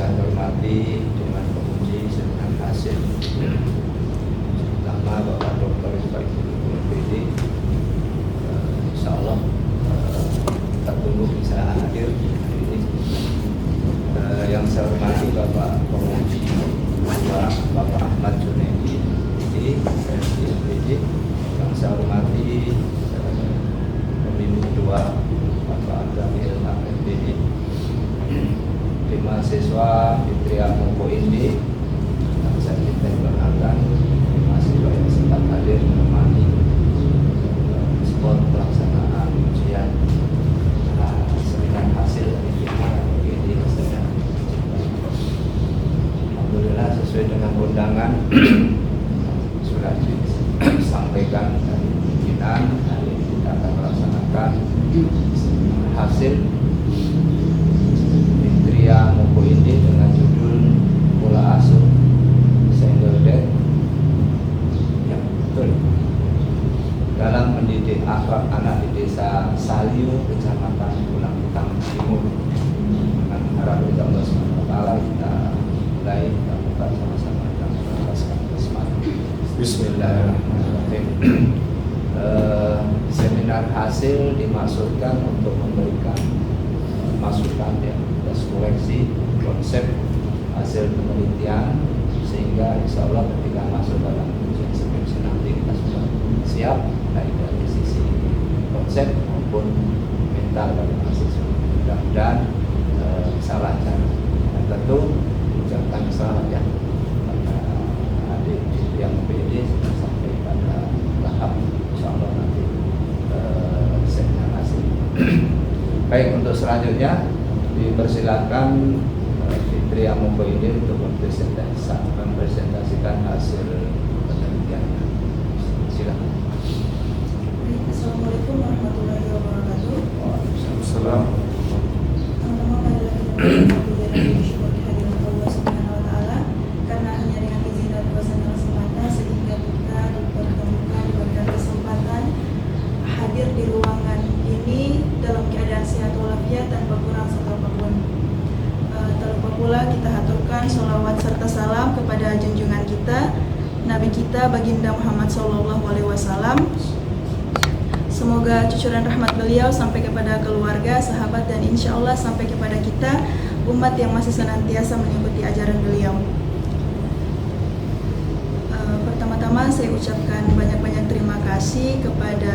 saya hormati dengan penguji serta hasil pertama Bapak Dr. Ibrahim PD, insya Allah kita tunggu bisa hadir hari ini. Yang saya hormati Bapak penguji Bapak Ahmad Junaidi PD, yang saya hormati pembimbing kedua Bapak Abdul Ilham MPD, di mahasiswa Fitria Moko Indi yang saya perkenalkan, di mahasiswa yang sempat hadir menemani spot pelaksanaan ujian seminar hasil dari Fitria Moko Indi. Alhamdulillah sesuai dengan undangan sudah disampaikan dari pimpinan, hari ini kita akan melaksanakan hasil Fitria Moko Indi dengan judul Pola Asuh Single Dad, ya betul, dalam mendidik akhlak anak di desa Saliu, Kecamatan Bulangutang Timur. Dengan harapan Allah SWT kita mulai, kita buka sama-sama dan mengalaskan bismillah. Bismillahirrahmanirrahim. Seminar hasil dimaksudkan untuk memberikan masukan ya, atas koreksi konsep hasil penelitian, sehingga insya Allah ketika masuk dalam ujian skripsi nanti kita sudah siap baik dari sisi konsep maupun mental dari mahasiswa. Mudah-mudahan bisa lancar, dan tentu ucapkan selamat ya pada adik yang PD sudah sampai pada tahap insya Allah nanti seminar hasil. Baik, untuk selanjutnya dipersilakan Fitria Moko Indi untuk mempresentasikan hasil penelitian. Silakan. Assalamualaikum warahmatullahi wabarakatuh. Waalaikumsalam. Teman-teman, pada bersyukur kehadiran Allah Subhanahu wa Ta'ala, karena hanya dengan izin dan kuasa Allah semata sehingga kita dipertemukan, diberikan kesempatan hadir di ruangan ini dalam keadaan sehat walafiat tanpa kurang satu apapun. Tak lupa pula kita haturkan sholawat serta salam kepada junjungan kita, Nabi kita Baginda Muhammad SAW. Semoga cucuran rahmat beliau sampai kepada keluarga, sahabat, dan insya Allah sampai kepada kita umat yang masih senantiasa mengikuti ajaran beliau. Pertama-tama saya ucapkan banyak-banyak terima kasih kepada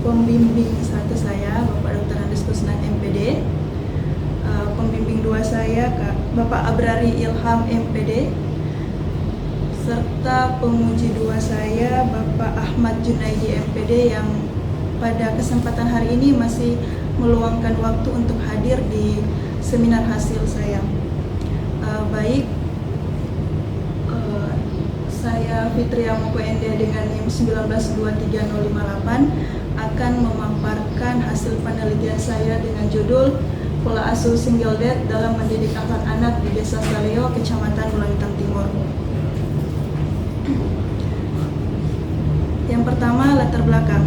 pembimbing satu saya, Bapak Dr. Andes Kusnan MPD, pembimbing dua saya Bapak Abrari Ilham MPD, serta penguji dua saya Bapak Ahmad Junaidi MPD yang pada kesempatan hari ini masih meluangkan waktu untuk hadir di seminar hasil saya. Saya Fitria Moko Indi dengan NIM 1923058 akan memaparkan hasil penelitian saya dengan judul Pola Asuh Single Dad dalam mendidik akhlak anak di Desa Saleo, Kecamatan Bulangutang Timur. Yang pertama, latar belakang.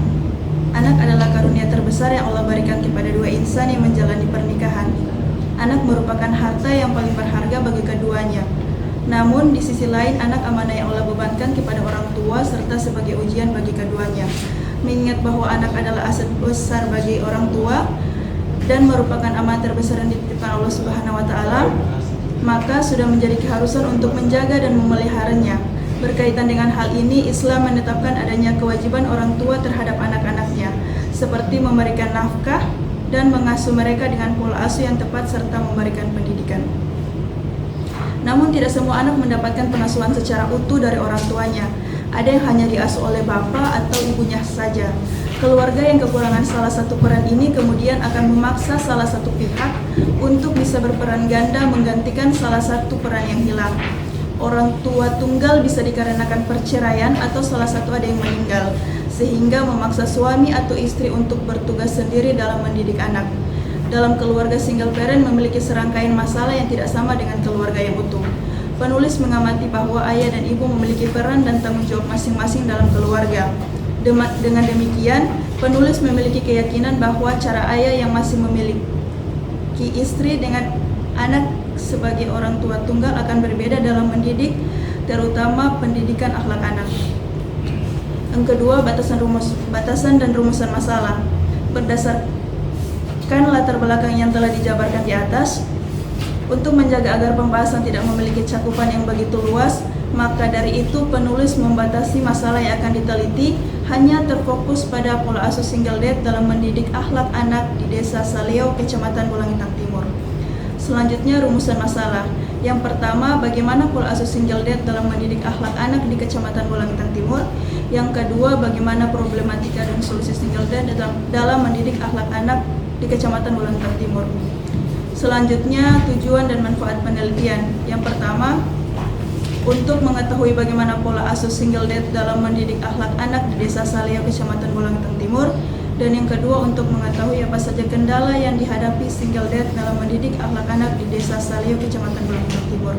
Anak adalah karunia terbesar yang Allah berikan kepada dua insan yang menjalani pernikahan. Anak merupakan harta yang paling berharga bagi keduanya. Namun di sisi lain, anak amanah yang Allah bebankan kepada orang tua serta sebagai ujian bagi keduanya. Mengingat bahwa anak adalah aset besar bagi orang tua dan merupakan amanah terbesar yang dititipkan Allah Subhanahu wa Ta'ala, maka sudah menjadi keharusan untuk menjaga dan memeliharanya. Berkaitan dengan hal ini, Islam menetapkan adanya kewajiban orang tua terhadap anak-anaknya, seperti memberikan nafkah dan mengasuh mereka dengan pola asuh yang tepat serta memberikan pendidikan. Namun tidak semua anak mendapatkan pengasuhan secara utuh dari orang tuanya. Ada yang hanya diasuh oleh bapak atau ibunya saja. Keluarga yang kekurangan salah satu peran ini kemudian akan memaksa salah satu pihak untuk bisa berperan ganda menggantikan salah satu peran yang hilang. Orang tua tunggal bisa dikarenakan perceraian atau salah satu ada yang meninggal, sehingga memaksa suami atau istri untuk bertugas sendiri dalam mendidik anak. Dalam keluarga single parent memiliki serangkaian masalah yang tidak sama dengan keluarga yang utuh. Penulis mengamati bahwa ayah dan ibu memiliki peran dan tanggung jawab masing-masing dalam keluarga. Dengan demikian, penulis memiliki keyakinan bahwa cara ayah yang masih memiliki istri dengan anak sebagai orang tua tunggal akan berbeda dalam mendidik, terutama pendidikan akhlak anak. Yang kedua, batasan dan rumusan masalah. Berdasarkan latar belakang yang telah dijabarkan di atas, untuk menjaga agar pembahasan tidak memiliki cakupan yang begitu luas, maka dari itu penulis membatasi masalah yang akan diteliti hanya terfokus pada pola asuh single dad dalam mendidik akhlak anak di Desa Saleo, Kecamatan Bulangitang Timur. Selanjutnya, rumusan masalah. Yang pertama, bagaimana pola asuh single dad dalam mendidik akhlak anak di Kecamatan Bulangitang Timur. Yang kedua, bagaimana problematika dan solusi single dad dalam mendidik akhlak anak di Kecamatan Bulangitang Timur. Selanjutnya, tujuan dan manfaat penelitian. Yang pertama, untuk mengetahui bagaimana pola asuh single dad dalam mendidik akhlak anak di Desa Saleo, Kecamatan Bulangitang Timur. Dan yang kedua, untuk mengetahui apa saja kendala yang dihadapi single dad dalam mendidik akhlak anak di Desa Saleo, Kecamatan Bulangitang Timur.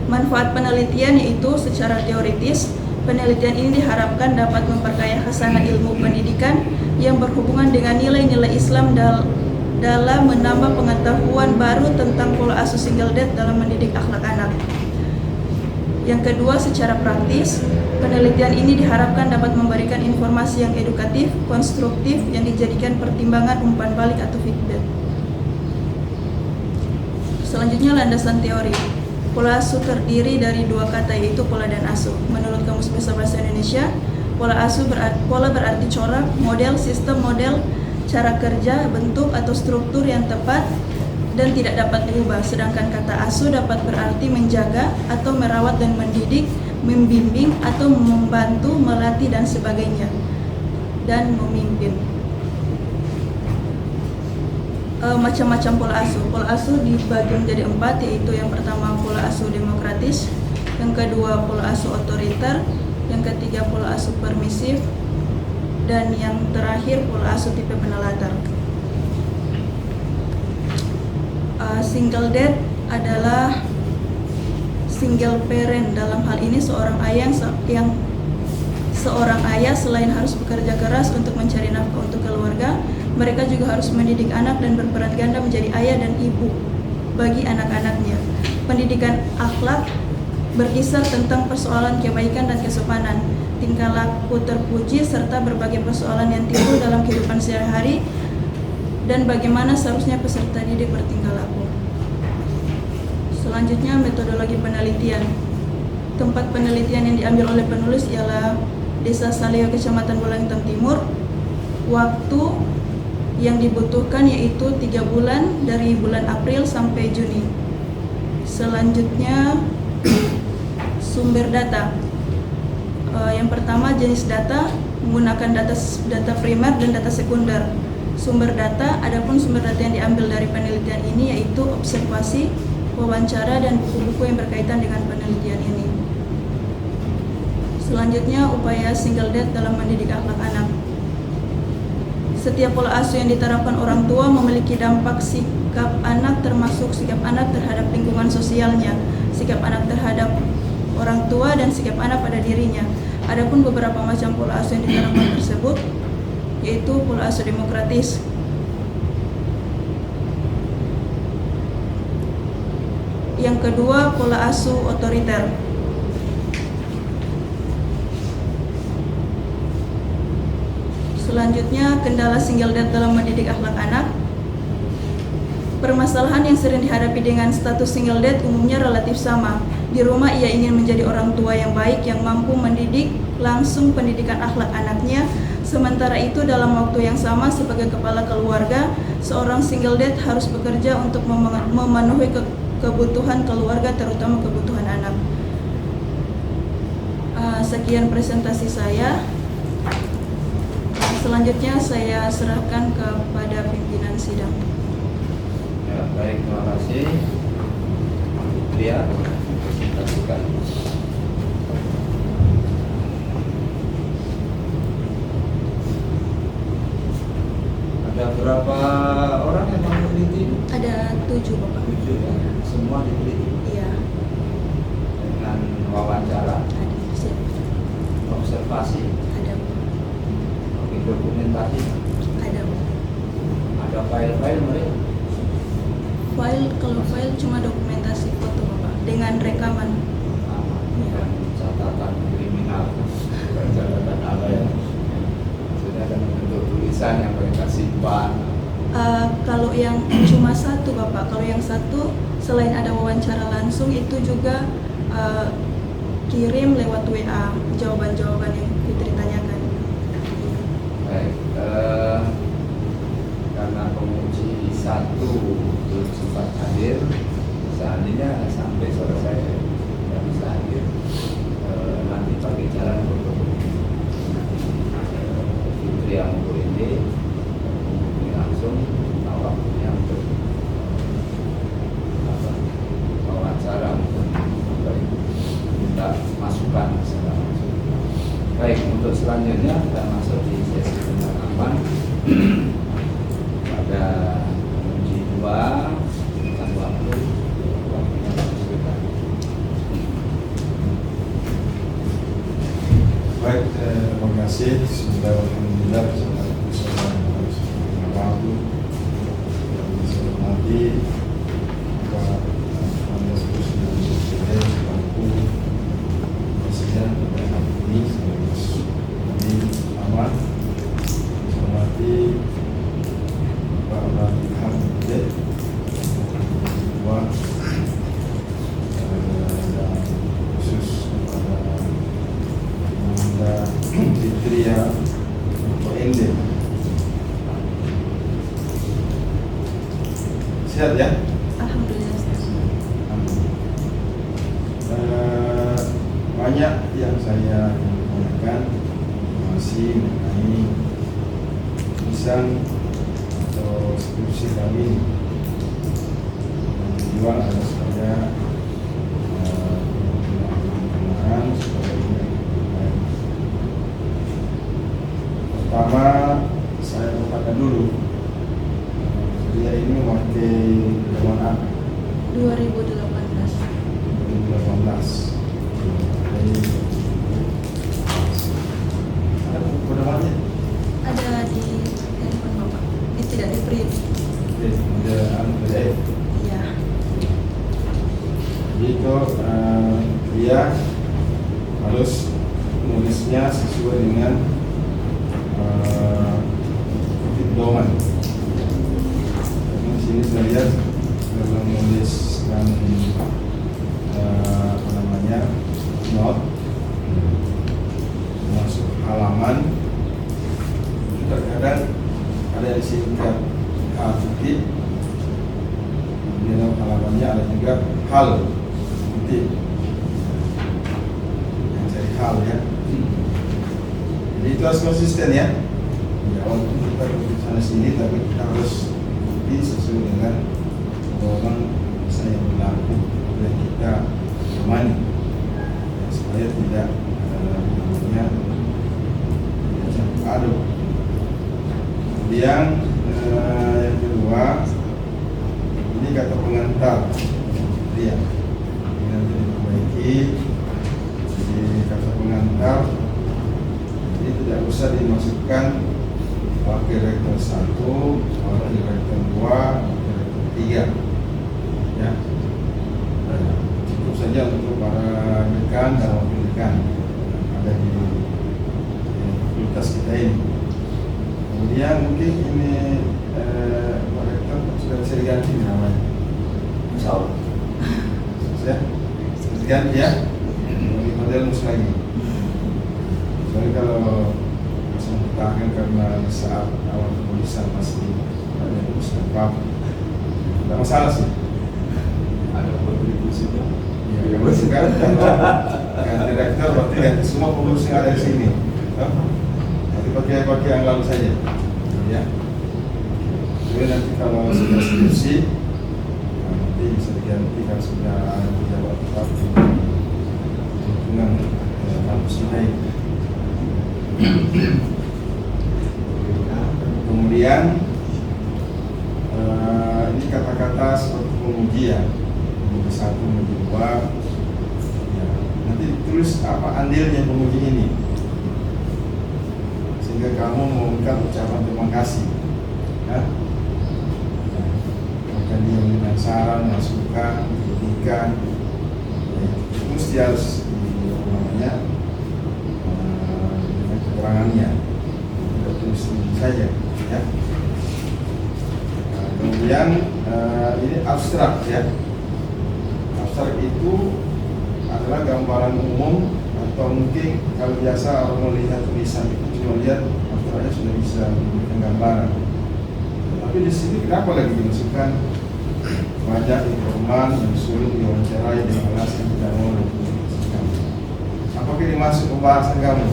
Manfaat penelitian yaitu secara teoritis, penelitian ini diharapkan dapat memperkaya khasanah ilmu pendidikan yang berhubungan dengan nilai-nilai Islam dalam menambah pengetahuan baru tentang pola asuh single dad dalam mendidik akhlak anak. Yang kedua, secara praktis, penelitian ini diharapkan dapat memberikan informasi yang edukatif, konstruktif, yang dijadikan pertimbangan umpan balik atau feedback. Selanjutnya, landasan teori. Pola asuh terdiri dari dua kata, yaitu pola dan asuh. Menurut Kamus Besar Bahasa Indonesia, pola berarti corak, model, sistem model, cara kerja, bentuk atau struktur yang tepat dan tidak dapat diubah. Sedangkan kata asuh dapat berarti menjaga atau merawat dan mendidik, membimbing atau membantu, melatih dan sebagainya, dan memimpin. Macam-macam pola asuh. Pola asuh dibagi menjadi 4, yaitu yang pertama pola asuh demokratis, yang kedua pola asuh otoriter, yang ketiga pola asuh permisif, dan yang terakhir pola asuh tipe penelatar. Single dad adalah single parent. Dalam hal ini seorang ayah selain harus bekerja keras untuk mencari nafkah untuk keluarga, mereka juga harus mendidik anak dan berperan ganda menjadi ayah dan ibu bagi anak-anaknya. Pendidikan akhlak berkisar tentang persoalan kebaikan dan kesopanan, tingkah laku terpuji, serta berbagai persoalan yang timbul dalam kehidupan sehari-hari dan bagaimana seharusnya peserta didik bertingkah laku. Selanjutnya, metodologi penelitian. Tempat penelitian yang diambil oleh penulis ialah Desa Saleo, Kecamatan Bulangitang Timur. Waktu yang dibutuhkan yaitu 3 bulan dari bulan April sampai Juni. Selanjutnya, sumber data. Yang pertama, jenis data, menggunakan data primer dan data sekunder. Sumber data, adapun sumber data yang diambil dari penelitian ini yaitu observasi, wawancara, dan buku-buku yang berkaitan dengan penelitian ini. Selanjutnya, upaya single dad dalam mendidik akhlak anak. Setiap pola asuh yang diterapkan orang tua memiliki dampak sikap anak, termasuk sikap anak terhadap lingkungan sosialnya, sikap anak terhadap orang tua, dan sikap anak pada dirinya. Adapun beberapa macam pola asuh yang diterapkan tersebut yaitu pola asuh demokratis, yang kedua pola asuh otoriter, selanjutnya kendala single dad dalam mendidik akhlak anak. Permasalahan yang sering dihadapi dengan status single dad umumnya relatif sama. Di rumah ia ingin menjadi orang tua yang baik yang mampu mendidik langsung pendidikan akhlak anaknya. Sementara itu dalam waktu yang sama sebagai kepala keluarga, seorang single dad harus bekerja untuk memenuhi kebutuhan keluarga, terutama kebutuhan anak. Sekian presentasi saya. Selanjutnya saya serahkan kepada pimpinan sidang. Ya, baik, terima kasih. Dia presentasikan. Ada berapa orang yang meneliti? Ada 7, Bapak. 7 ya, semua diteliti. Iya. Dengan wawancara, Ada siap. observasi, Ada. oke, dokumentasi, Ada. ada file-file mereka. Kalau file cuma dokumentasi foto Bapak dengan rekaman. Bukan catatan kriminal, bukan catatan apa ya. Maksudnya ada bentuk tulisan yang mereka simpan. Kalau yang cuma satu Bapak, kalau yang satu selain ada wawancara langsung itu juga kirim lewat WA jawaban-jawaban yang Fitri tanyakan. Baik, karena penguji satu belum sempat hadir, seandainya sampai selesai tidak bisa hadir, nanti pakai jalan fotokopi. Fitri yang ini langsung waktunya untuk wawancara maupun minta masukan secara langsung. Baik, untuk selanjutnya kita masuk di sesi pendalaman pada penguji 2 tentang waktunya sebentar. Baik, terima kasih. Sudah alhamdulillah bersama waktu yang bisa hormati Pak Andes Kusnul Presiden selaku Presiden pada hari ini sekaligus kami aman hormati Pak Rafi Hamid Wah dan khusus kepada Bunda Fitria Ende. Sehat ya? Alhamdulillah. Banyak yang saya tanyakan masih mengenai tulisan atau skripsi kami yang tujuan adalah supaya penggunaan supaya ini baik. Pertama saya katakan dulu dia ini mewakili zaman apa? 2018. 2018. Jadi ada buku pedomannya? Ada di handphone Bapak. Tidak di print. Ada PDF. Iya. Jadi itu dia harus nulisnya sesuai dengan pedoman. Di sini saya lihat sudah menuliskan apa namanya note masuk halaman. Terkadang ada yang disingkat titik, kemudian halamannya ada juga hal titik yang cari hal ya. Jadi itu harus konsisten ya. Ya walaupun kita ke sana sini tapi kita harus ikuti sesuai dengan pedoman saya yang berlaku dan kita temani ya, supaya tidak namanya tidak campur aduk. Kemudian yang kedua ini kata pengantar dia ini nanti diperbaiki. Jadi kata pengantar ini tidak usah dimasukkan wakil rektor 1, wakil rektor 2, wakil rektor 3 ya. Cukup saja untuk para dekan dan wakil dekan yang ada di fakultas kita ini. Kemudian mungkin ini Pak Rektor sudah bisa diganti namanya. Insya Allah. Ya, diganti ya. Ini model mus lagi. Soalnya kalau masih bertahan karena saat awal penulisan masih ada yang bisa apa, tidak masalah sih. Ada kontribusinya. Ya, berarti kan ganti rektor berarti ganti semua pengurus yang ada di sini. Nanti pakai yang lalu saja, ya. Jadi nanti kalau sudah skripsi, nanti bisa diganti kan sudah ada pejabat tetap di lingkungan kampus lain. Kemudian ini kata-kata seperti penguji ya, penguji 1, penguji 2 ya, nanti ditulis apa andilnya penguji ini sehingga kamu mengungkap ucapan terima kasih ya. Maka Jadi yang dengan saran, masukan, kritikan, itu mesti harus dengan kekurangannya, tidak terus saja, ya. Kemudian ini abstrak, ya. Abstrak itu adalah gambaran umum, atau mungkin kalau biasa orang melihat tulisan itu cuma lihat abstraknya sudah bisa memberikan gambaran. Tapi di sini kenapa lagi dimasukkan banyak informan yang sulit diwawancarai dengan alasan yang tidak mau dipublikasikan? Apakah dimasuk pembahasan kamu?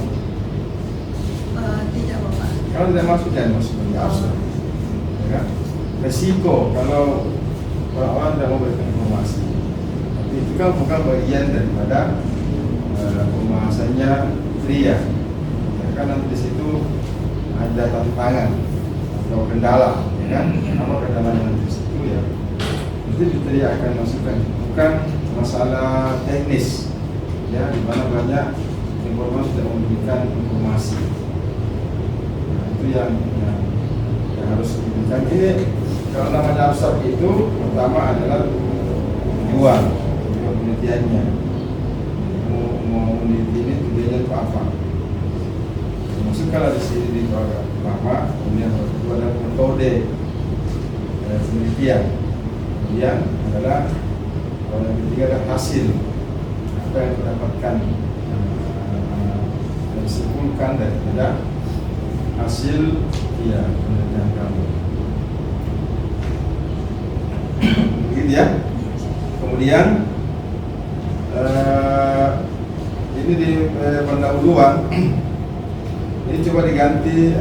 Tidak, Bapak. Kalau tidak masuk, jangan masuk di abstrak, ya kan? Resiko kalau orang tidak mau memberikan informasi, tapi itu kan bukan bagian daripada pembahasannya pria, ya kan? Nanti di situ ada tantangan atau kendala, ya kan? Apa kendalanya nanti di situ, ya? Itu dia akan masukkan, bukan masalah teknis, ya, di mana banyak informasi tidak memberikan informasi. Nah, itu yang harus diberikan. Ini kalau namanya abstrak itu pertama adalah tujuan penelitiannya. Mau meneliti ini tujuannya itu apa? Masukkanlah di sini di pertama, kemudian itu adalah metode penelitian. Kemudian adalah yang ketiga adalah hasil, apa yang didapatkan, dan disimpulkan daripada hasil penelitian kamu. Begitu, ya. Kemudian ini di pendahuluan ini coba diganti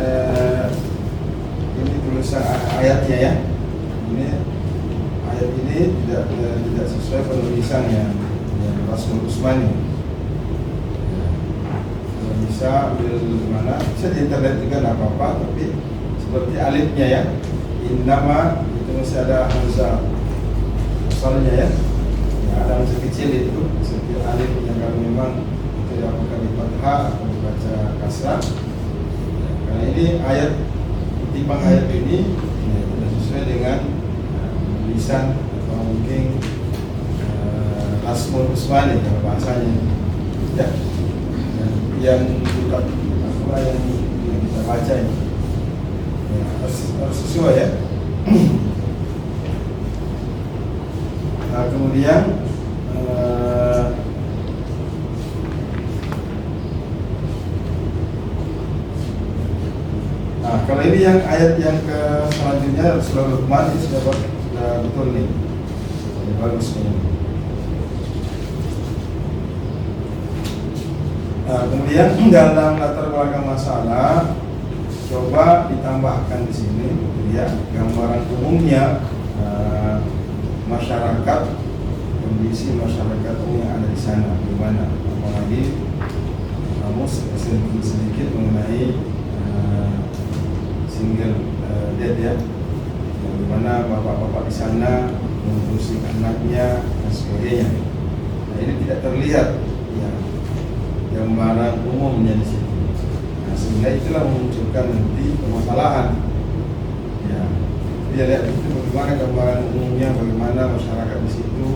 ini tulisan ayatnya, ya. Ini ayat ini tidak sesuai penulisan yang Rasul Utsmani. Kalau bisa mana bisa di internet juga nggak apa-apa, tapi seperti alifnya, ya, innama itu masih ada hamzah asalnya, ya. Ada hamzah kecil itu seperti alif yang kalau memang tidak apakah di fathah atau dibaca kasrah. Karena ini ayat ketimbang ayat ini tidak sesuai dengan tulisan atau mungkin Rasul Utsmani kalau bahasanya, ya. Yang kita baca ini, ya, harus sesuai, ya. Nah, kemudian kalau ini yang ayat yang ke selanjutnya Surah Luqman ini sudah betul nih, ya, bagus ini. Nah, kemudian dalam latar belakang masalah coba ditambahkan di sini, ya, gambaran umumnya masyarakat, kondisi masyarakat umum yang ada di sana, gimana, apalagi kamu sedikit mengenai single dad, ya, bagaimana bapak-bapak di sana mengurusi anaknya dan sebagainya. Nah, ini tidak terlihat, ya, gambaran umumnya di situ. Nah, sehingga itulah memunculkan nanti permasalahan. Ya, dia lihat itu bagaimana gambaran umumnya, bagaimana masyarakat di situ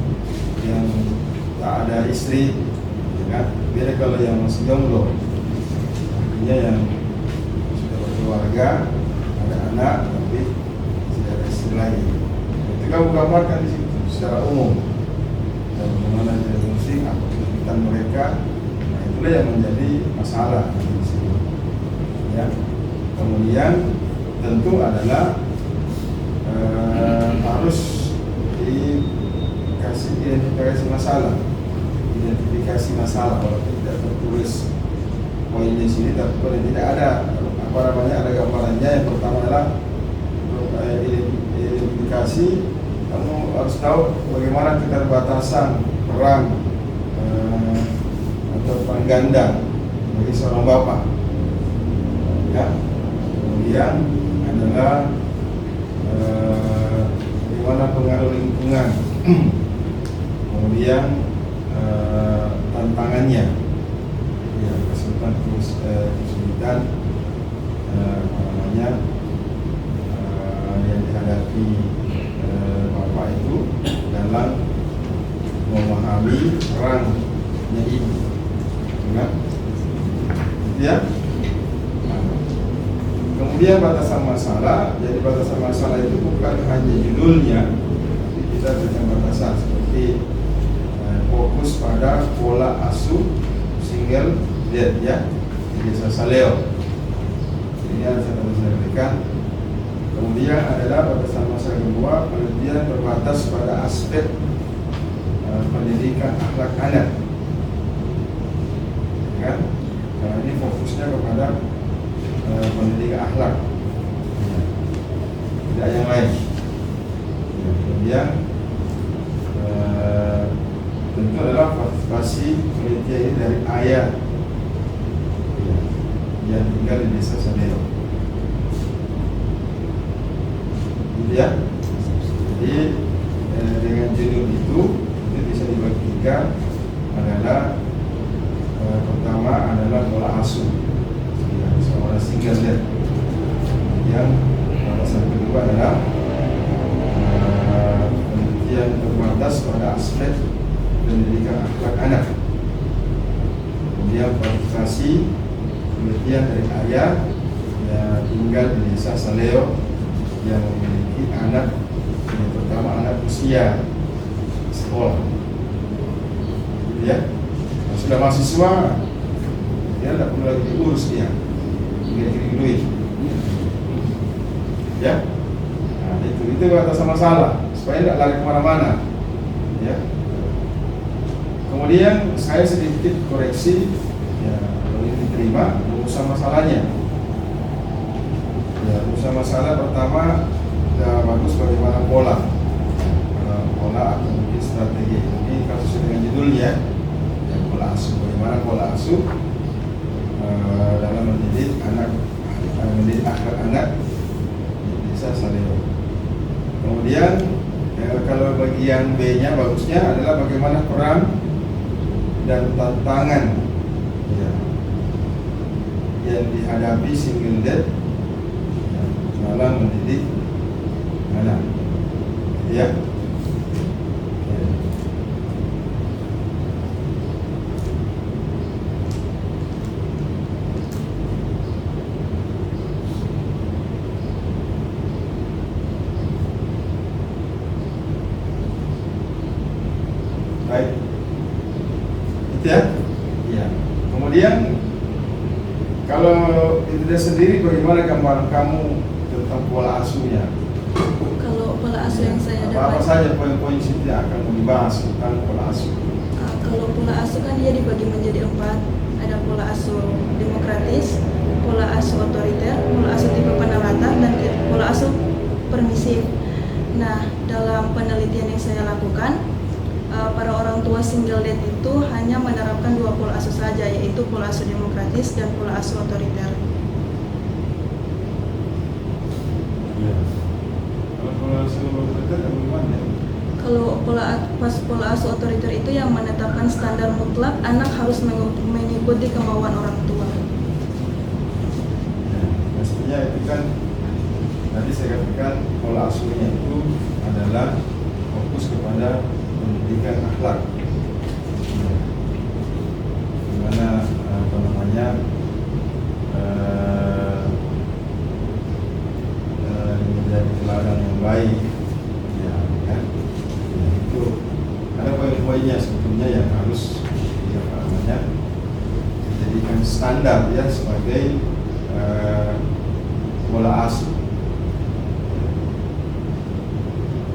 yang tak ada istri, ya kan? Beda kalau yang masih jomblo, artinya yang sudah berkeluarga, ada anak tapi tidak ada istri lagi. Itu kamu gambarkan di situ secara umum, dan bagaimana dia fungsi, apa kesulitan mereka. Nah, itulah yang menjadi masalah di sini, ya. Kemudian tentu adalah harus dikasih identifikasi masalah, kalau tidak tertulis poinnya di sini, tapi kalau tidak ada ada gambarannya. Yang pertama adalah identifikasi, kamu harus tahu bagaimana keterbatasan peran atau peran ganda bagi seorang bapak, ya. Kemudian adalah bagaimana pengaruh lingkungan, kemudian tantangannya, ya, kesulitan yang dihadapi bapak itu dalam memahami perannya ibu, kan? Ya. Nah, kemudian batasan masalah, jadi batasan masalah itu bukan hanya judulnya, tapi kita berikan batasan seperti fokus pada pola asuh single dad ya, di desa Saleo. Ini yang saya berikan. Kemudian adalah batasan masalah kedua, penelitian terbatas pada aspek pendidikan akhlak anak, kan? Karena ini fokusnya kepada pendidikan akhlak, tidak yang lain. Ya, kemudian tentu adalah partisipasi penelitian ini dari ayah yang tinggal di desa Saleo. Ya, jadi dengan judul itu bisa dibagi tiga, adalah pertama adalah pola asuh seorang single dad. Yang batasan kedua adalah penelitian terbatas pada aspek pendidikan akhlak anak. Kemudian partisipasi penelitian dari ayah yang tinggal di desa Saleo yang memiliki anak, yang pertama anak usia sekolah, ya, sudah mahasiswa, dia tidak perlu lagi diurus dia, tinggal kirim duit, ya. Nah, itu batasan masalah supaya tidak lari kemana-mana, ya. Kemudian saya sedikit koreksi, ya, kalau ini diterima, rumuskan masalahnya. Ya, usaha masalah pertama bagus bagaimana pola atau mungkin strategi. Ini kasus dengan judulnya ya, pola asuh. Bagaimana pola asuh dalam mendidik anak, mendidik akhlak anak di desa Saleo. Kemudian kalau bagian B-nya bagusnya adalah bagaimana peran dan tantangan ya, yang dihadapi single dad dalam mendidik anak, ya. Baik, itu ya. Ya. Kemudian kalau itu sendiri, bagaimana gambaran kamu tentang pola asuhnya? Kalau pola asuh yang saya Apa dapat, saja poin-poin yang akan dibahas tentang pola asuh? kalau pola asuh kan dia dibagi menjadi 4. Ada pola asuh demokratis, pola asuh otoriter, pola asuh tipe penerata, dan pola asuh permisif. Nah, dalam penelitian yang saya lakukan, para orang tua single dad itu hanya menerapkan 2 pola asuh saja, yaitu pola asuh demokratis dan pola asuh otoriter. Kalau pola asuh otoriter itu yang menetapkan standar mutlak anak harus mengikuti kemauan orang tua. Mestinya itu kan tadi saya katakan pola asuhnya itu adalah fokus kepada pendidikan akhlak, dimana menjadi teladan yang baik, ya kan? Ya, itu ada poin-poinnya sebetulnya yang harus dijadikan standar ya sebagai pola asuh.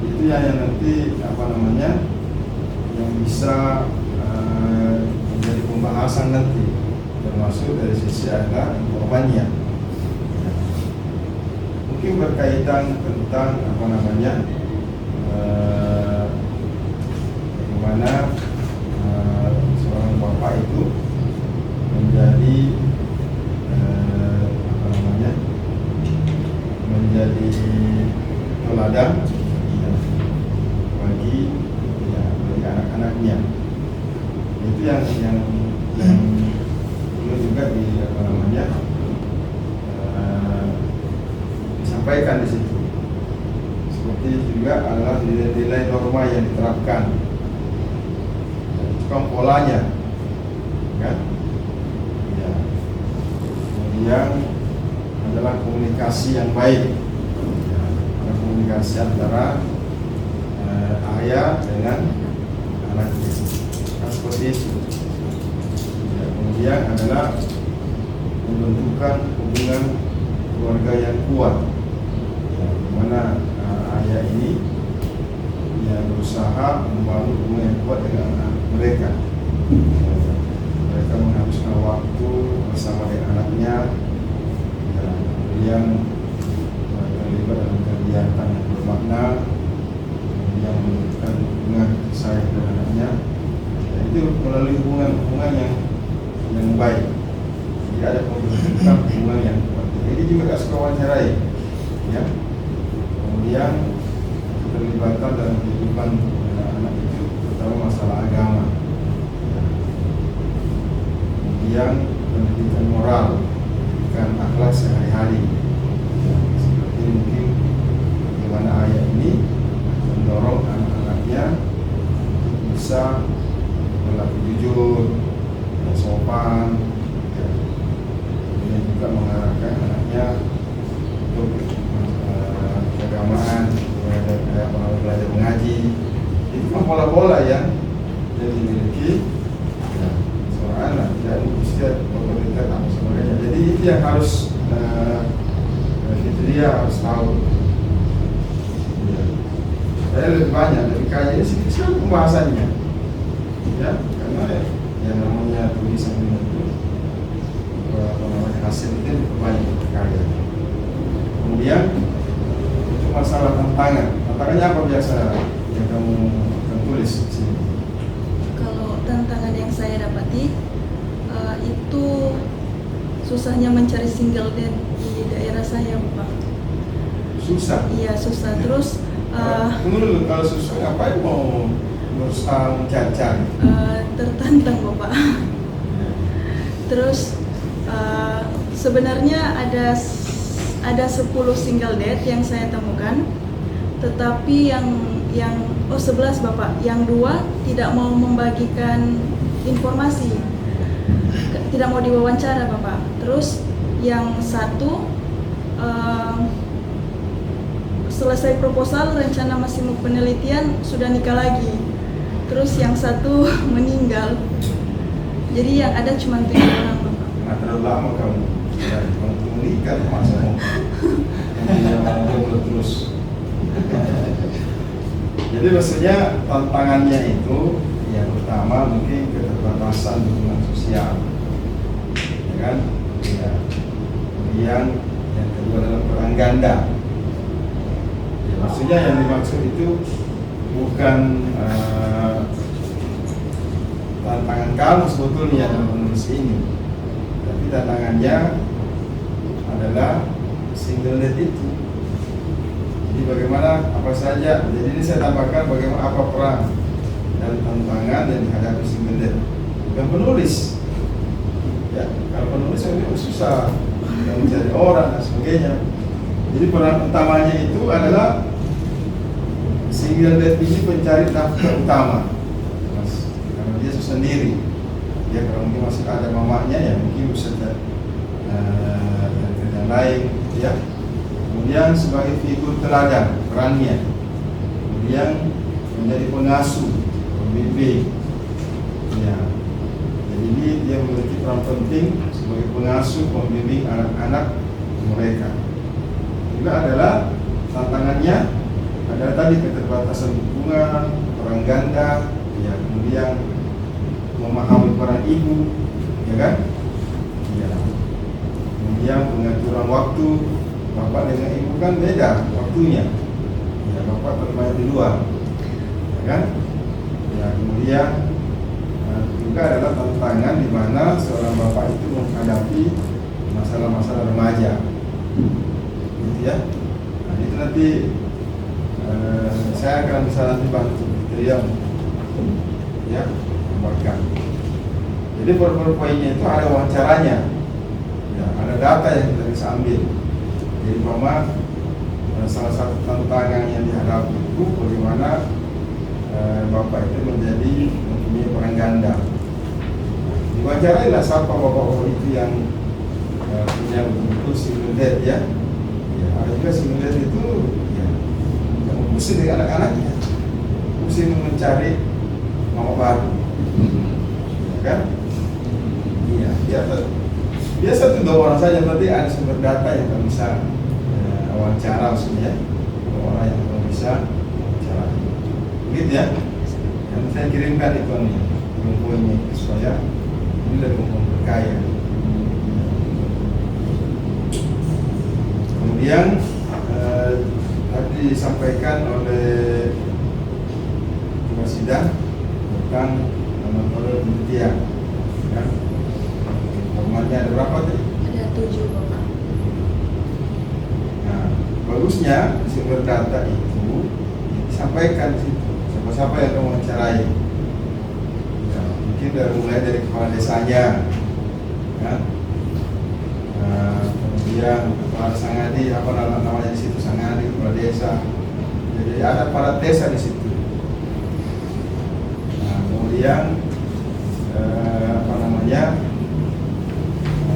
Itu yang nanti yang bisa menjadi pembahasan nanti, termasuk dari sisi ada informannya. Mungkin berkaitan tentang bagaimana seorang bapak itu menjadi menjadi teladan bagi anak-anaknya. Itu yang perlu juga disampaikan di situ. Seperti juga norma yang diterapkan, itu kan polanya, kan? Ya. Kemudian adalah komunikasi yang baik, ya, ada komunikasi antara ayah dengan anaknya, kan seperti itu. Ya, kemudian adalah membentukkan hubungan keluarga yang kuat, ya, di mana ayah ini berusaha membangun hubungan yang kuat dengan anak mereka. Mereka menghabiskan waktu bersama dengan anaknya, ya, kemudian terlibat dalam kegiatan yang bermakna, yang menunjukkan hubungan sayang dengan anaknya. Ya, itu melalui hubungan yang baik. Jadi ada pembentukan hubungan yang kuat. Jadi juga tak suka wawancarai, ya. Kemudian keterlibatan dalam kehidupan anak itu, terutama masalah agama. Kemudian pendidikan moral, pendidikan akhlak sehari-hari. Seperti mungkin bagaimana ayah ini mendorong anak-anaknya bisa berlaku jujur, sopan, ya. Kemudian juga mengarahkan anaknya untuk keagamaan, belajar mengaji. Itu kan pola-pola yang dimiliki seorang anak, tidak mesti otoriter atau sebagainya. Jadi itu yang harus itu dia harus tahu. Ya. Saya lebih banyak dari kaya ini sedikit sekali pembahasannya, ya, karena yang namanya tulisan itu hasil itu banyak kaya. Kemudian masalah tantangannya apa biasa yang kamu akan tulis di sini? Kalau tantangan yang saya dapati itu susahnya mencari single dad di daerah saya, Pak. Susah? Iya, susah. Terus menurut kalau susah ngapain mau berusaha mencari? tertantang, Bapak. Terus sebenarnya ada 10 single dad yang saya temukan, tetapi yang 11 Bapak, yang 2 tidak mau membagikan informasi, tidak mau diwawancara Bapak. Terus yang 1 selesai proposal, rencana masih mau penelitian, sudah nikah lagi. Terus yang 1 meninggal. Jadi yang ada cuma 3 orang Bapak. Nah, terlalu lama kamu menikah masa mau terus. Jadi maksudnya tantangannya itu yang pertama mungkin keterbatasan dukungan sosial, ya kan? Ya. Kemudian yang kedua adalah peran ganda. Ya, maksudnya yang dimaksud itu bukan tantangan kamu sebetulnya dalam menulis ini, tapi tantangannya adalah single dad itu. Jadi bagaimana apa saja. Jadi ini saya tambahkan bagaimana apa peran dan tantangan yang dihadapi single dad. Bukan penulis. Ya, kalau penulis itu susah, mencari orang dan sebagainya. Jadi peran utamanya itu adalah single dad ini pencari nafkah utama. Karena dia sendiri. Ya, kalau mungkin masih ada mamanya ya mungkin bisa yang lain, ya. Kemudian sebagai figur teladan perannya, kemudian menjadi pengasuh, pembimbing, ya. Jadi ini dia memiliki peran penting sebagai pengasuh, pembimbing anak-anak mereka. Juga adalah tantangannya adalah tadi keterbatasan dukungan, peran ganda, ya. Kemudian memahami peran ibu, ya kan? Ya. Kemudian pengaturan waktu. Bapak dengan ibu kan beda waktunya. Ya, bapak terbanyak di luar, ya kan? Ya, kemudian juga adalah tantangan di mana seorang bapak itu menghadapi masalah-masalah remaja, gitu ya. Nah, itu nanti saya akan bisa nanti bantu kriteria, ya, memberikan. Jadi poin-poinnya itu ada wawancaranya, ya, ada data yang kita bisa ambil. Jadi memang salah satu tantangan yang dihadapi itu bagaimana bapak itu menjadi mempunyai peran ganda. Diwawancarailah siapa bapak-bapak itu yang punya betul single dad ya. Ya, ada juga single dad itu ya, yang pusing dengan anak-anaknya, pusing mencari mama baru, ya kan? Iya, biasa tuh 2 orang saja, berarti ada sumber data yang kamu bisa wawancara maksudnya, 2 orang yang kamu bisa wawancara, gitu ya. Dan saya kirimkan itu nih, bukunya supaya ini lebih berkaya. Kemudian tadi disampaikan oleh Ketua Sidang tentang metode penelitian, kan? Formatnya ada berapa tadi? Ada 7 Bapak. Nah, bagusnya sumber data itu disampaikan di situ. Siapa-siapa yang kamu wawancarai. Ya, mungkin mulai dari kepala desanya, kan? Kemudian kepala sangadi, apa namanya di situ, sangadi, kepala desa. Jadi ada kepala desa di situ. Nah, kemudian apa namanya,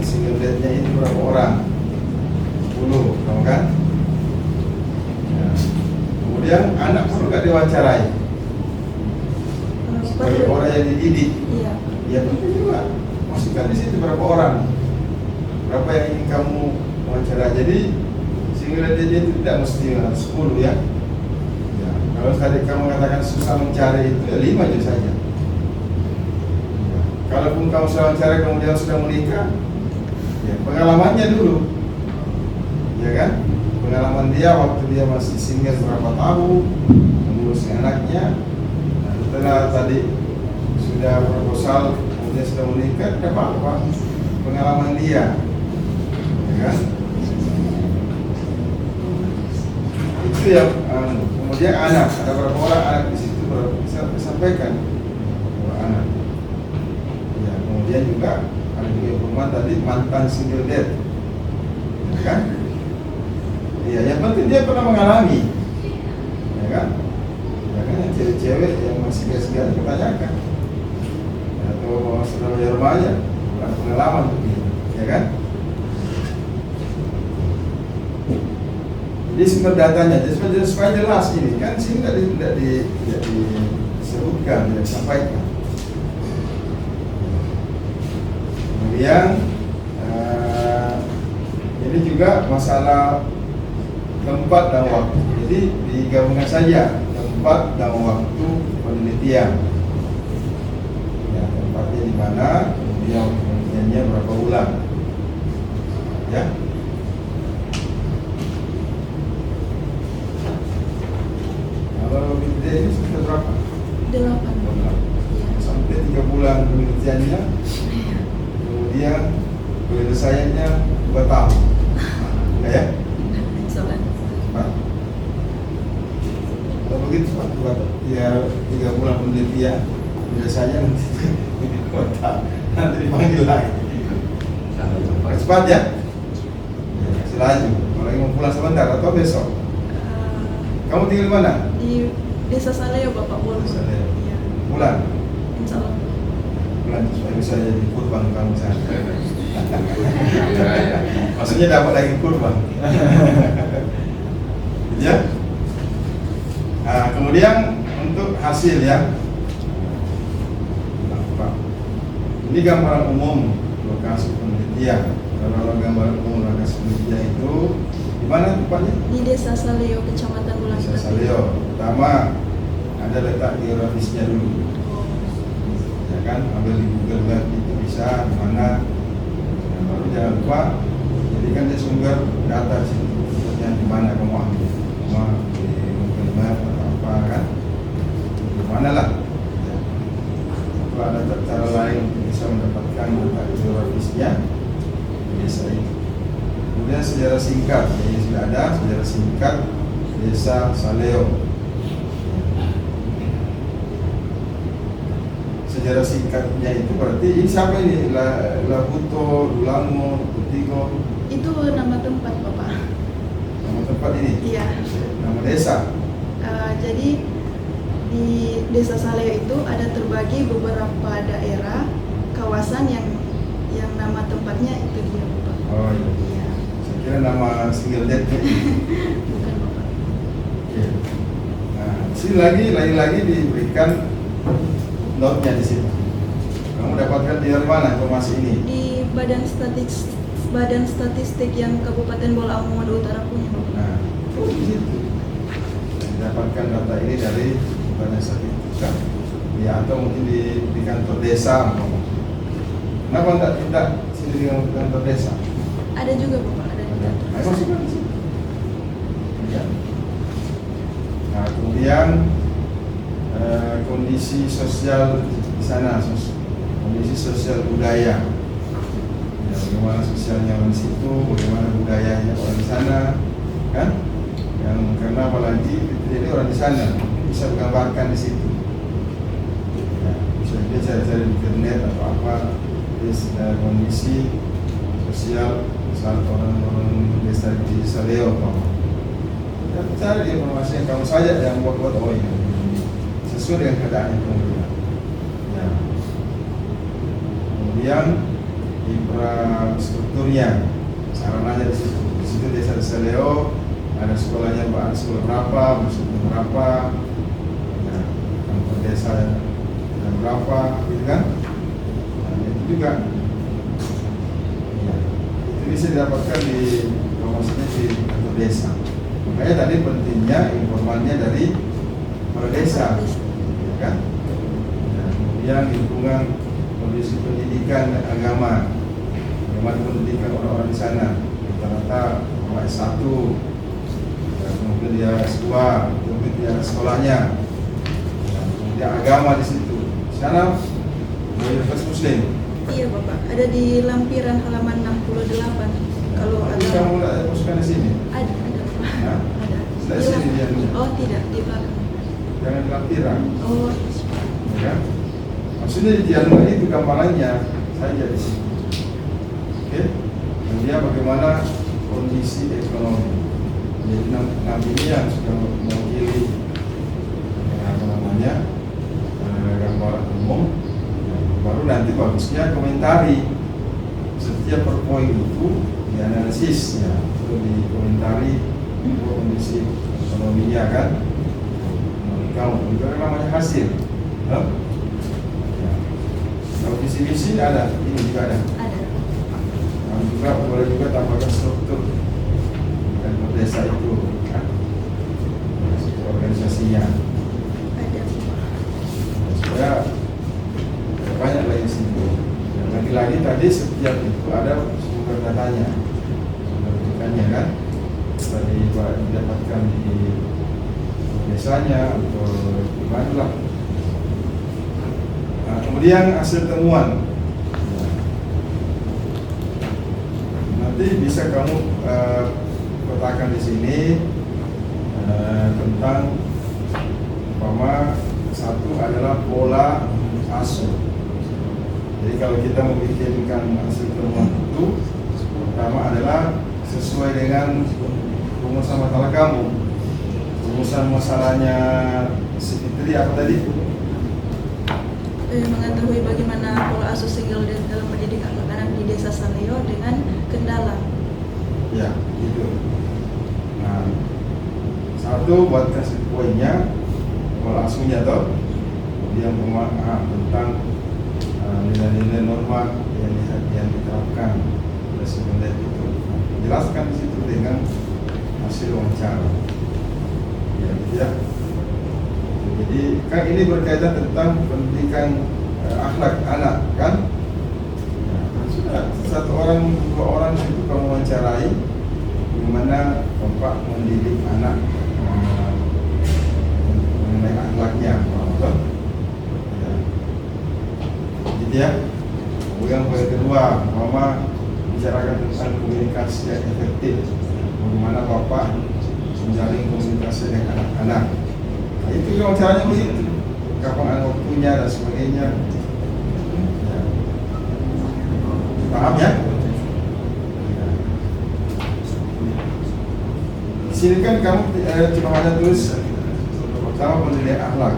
single dad-nya itu berapa orang? 10, tahu kan? Ya. Kemudian anak perlu nggak diwawancarai? Sebagai orang yang dididik, Iya. ya penting juga. Masukkan di situ berapa orang? Berapa yang ingin kamu wawancara? Jadi single dad itu tidak mesti harus 10 ya. Ya. Kalau tadi kamu katakan susah mencari itu ya 5 aja saja. Ya. Kalaupun kamu sudah wawancara kemudian sudah menikah, ya pengalamannya dulu, ya kan? Pengalaman dia waktu dia masih single berapa tahun, mengurus anaknya. Nah, setelah tadi sudah proposal, kemudian sudah menikah, tidak apa-apa. Pengalaman dia, ya kan? Itu yang kemudian anak, ada berapa orang anak di situ bisa disampaikan berapa anak. Ya, kemudian juga ada juga informasi tadi mantan single dad, ya kan? Iya, yang penting dia pernah mengalami, ya kan? Ya kan, yang cewek-cewek yang masih gas-gas ditanyakan, atau sudah remaja, bukan pengalaman begitu, ya kan? Jadi sumber datanya, jadi supaya jelas ini kan sini tidak disebutkan, tidak disampaikan. Kemudian ini juga masalah tempat dan waktu. Jadi digabungkan saja tempat dan waktu penelitian. Ya, tempatnya di mana, kemudian penelitiannya berapa bulan. Ya. Kalau penelitian ini sudah berapa? 8. Iya. Sampai 3 bulan penelitiannya. Kemudian penyelesaiannya 2 tahun. Ya. Soalnya. Kalau begitu buat ya 3 bulan penelitian, biasanya nanti kota nanti dipanggil lagi. Cepat ya. Kasih laju. Kalau ingin pulang sebentar atau besok. Kamu tinggal di mana? Di Desa Saleo Bapak Bol. Desa Saleo. Iya. Pulang. Insya Allah. Pulang supaya bisa jadi kurban kamu sana. Maksudnya dapat lagi kurban. Ya. Nah, kemudian untuk hasil ya. Ini gambaran umum lokasi penelitian. Kalau gambaran umum lokasi penelitian itu di mana tempatnya? Di Desa Saleo, Kecamatan Bulan Desa Saleo. Pertama ada letak geografisnya dulu. Ya kan, ambil di Google Map itu bisa di mana. Nah, baru jangan lupa jadikan dia sumber data di situ. Maksudnya di mana kamu ambil? Cuma di Google Map atau apa kan? Di mana lah? Ya. Kalau ada cara lain untuk bisa mendapatkan data geografisnya di desa itu. Kemudian sejarah singkat, jadi sudah ada sejarah singkat Desa Saleo. Sejarah singkatnya itu berarti ini siapa ini? Labuto, Dulango, Putigo. Itu nama tempat Bapak. Nama tempat ini? Iya. Nama desa? Jadi Di Desa Saleo itu ada terbagi beberapa daerah, kawasan yang nama tempatnya itu dia Bapak. Oh iya. Iya. Saya kira nama single dad. Bukan Bapak. Oke. Nah, sini lagi diberikan notnya di situ. Kamu dapatkan di mana informasi ini? Di Badan Statistik yang Kabupaten Bola Amungodo Utara punya Bapak. Nah, di situ. Dapatkan data ini dari Badan Statistik, ya atau mungkin di kantor desa. Kenapa tidak sini di kantor desa? Ada juga Bapak, ada di kantor. Ayo masukkan di sini. Ya. Nah, kemudian kondisi sosial di sana, kondisi sosial budaya. Ya, bagaimana sosialnya orang di situ, bagaimana budayanya orang di sana, kan? Yang karena apalagi jadi orang di sana bisa menggambarkan di situ. Ya, bisa cari di internet atau apa, kondisi sosial saat orang desa di Saleo, ya, cari informasi yang kamu saja yang buat oh ini sesuai dengan keadaannya kemudian. Ya. Kemudian infrastrukturnya, sarananya di situ. Di situ desa Saleo ada sekolahnya, ada sekolah berapa, musim berapa, ya, kantor desa yang berapa, gitu kan? Nah, itu juga, ya, itu bisa didapatkan di informasinya di kantor desa. Makanya tadi pentingnya informannya dari kepala desa, ya kan? Ya, kemudian lingkungan, kondisi pendidikan dan agama, bagaimana pendidikan orang-orang di sana, rata-rata S1. Kemudian dia S2, kemudian dia sekolahnya, kemudian agama di situ. Sana Universitas Muslim. Iya Bapak, ada di lampiran halaman 68. Kalau Tapi ada kamu nggak masukkan di sini. ada Pak. Nah, Ada. di sini dia. Oh tidak, di belakang. Jangan di lampiran, Oh, ya kan? Maksudnya di jalur itu gambarannya saja di sini. Oke? Kemudian bagaimana kondisi ekonomi. Jadi enam ini yang sudah mewakili gambaran umum. Baru nanti bagusnya komentari setiap per poin itu dianalisis, ya, perlu dikomentari kondisi ekonominya kan. Kamu juga namanya hasil. Ya. Kalau visi misi ada, ini juga ada. ada. Kamu juga boleh juga tambahkan struktur desa itu, kan? Organisasinya. Ada. Supaya banyak lagi di sini. Lagi-lagi tadi setiap itu ada sumber datanya, sumber datanya kan. Tadi didapatkan di desanya atau di mana lah. Nah, kemudian hasil temuan. Nanti bisa kamu kotakan di sini tentang umpama satu adalah pola asuh. Jadi kalau kita memikirkan hasil temuan itu, pertama adalah sesuai dengan rumusan masalah kamu. Rumusan masalahnya si Fitri apa tadi? Mengetahui bagaimana pola asuh single dalam pendidikan anak-anak di Desa Saleo dengan kendala. Ya, gitu. Nah, satu buat kasih poinnya pola asuhnya toh, kemudian pemahaman tentang nilai-nilai norma yang diterapkan oleh sekolah itu. Jelaskan di situ dengan hasil wawancara. Ya, gitu ya. Jadi kan ini berkaitan tentang pendidikan akhlak anak kan. Sudah satu orang, dua orang itu kamu wawancarai bagaimana bapak mendidik anak mengenai akhlaknya, betul? Ya. Gitu ya. Kemudian poin kedua, mama bicarakan tentang komunikasi yang efektif. Bagaimana bapak menjalin komunikasi dengan anak-anak. Nah, itu yang caranya begitu. Kapan ada waktunya dan sebagainya. Paham ya? Di sini kan kamu cuma hanya tulis pertama penilaian akhlak.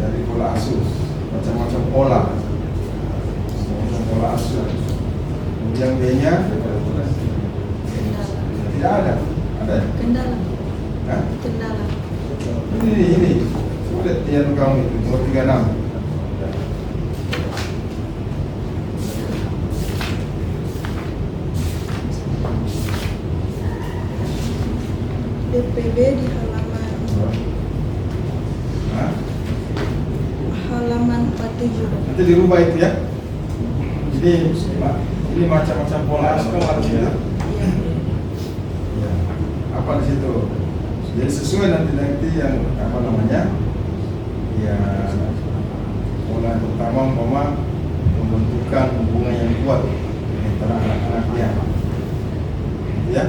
dari pola asuh, macam-macam pola asuh. Kemudian B-nya tidak ada. Ada? Kendala. Hah? Kendala. Ini. Sulit yang kamu itu, nomor 36. DPB di halaman 47. Nanti dirubah itu ya. Jadi ini macam-macam pola asuh kan harus ya. Ya. Apa di situ? Jadi sesuai nanti yang apa namanya? Ya pola pertama umpama membentukkan hubungan yang kuat antara anak-anaknya. Ya.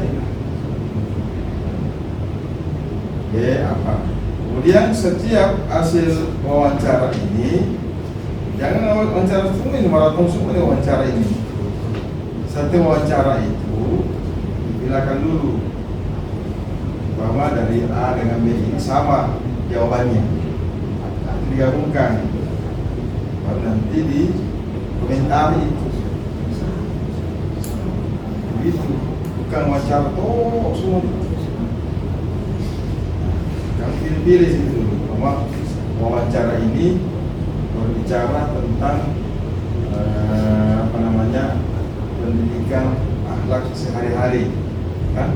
Apa? Kemudian setiap hasil wawancara ini, jangan wawancara semua ini, maraton semua ini wawancara ini. Setiap wawancara itu dibilangkan dulu bahwa dari A dengan B ini sama jawabannya, itu digabungkan, baru nanti di komentari itu. Begitu, bukan wawancara semua. Pilih situ dulu, bahwa wawancara ini berbicara tentang pendidikan akhlak sehari-hari, kan?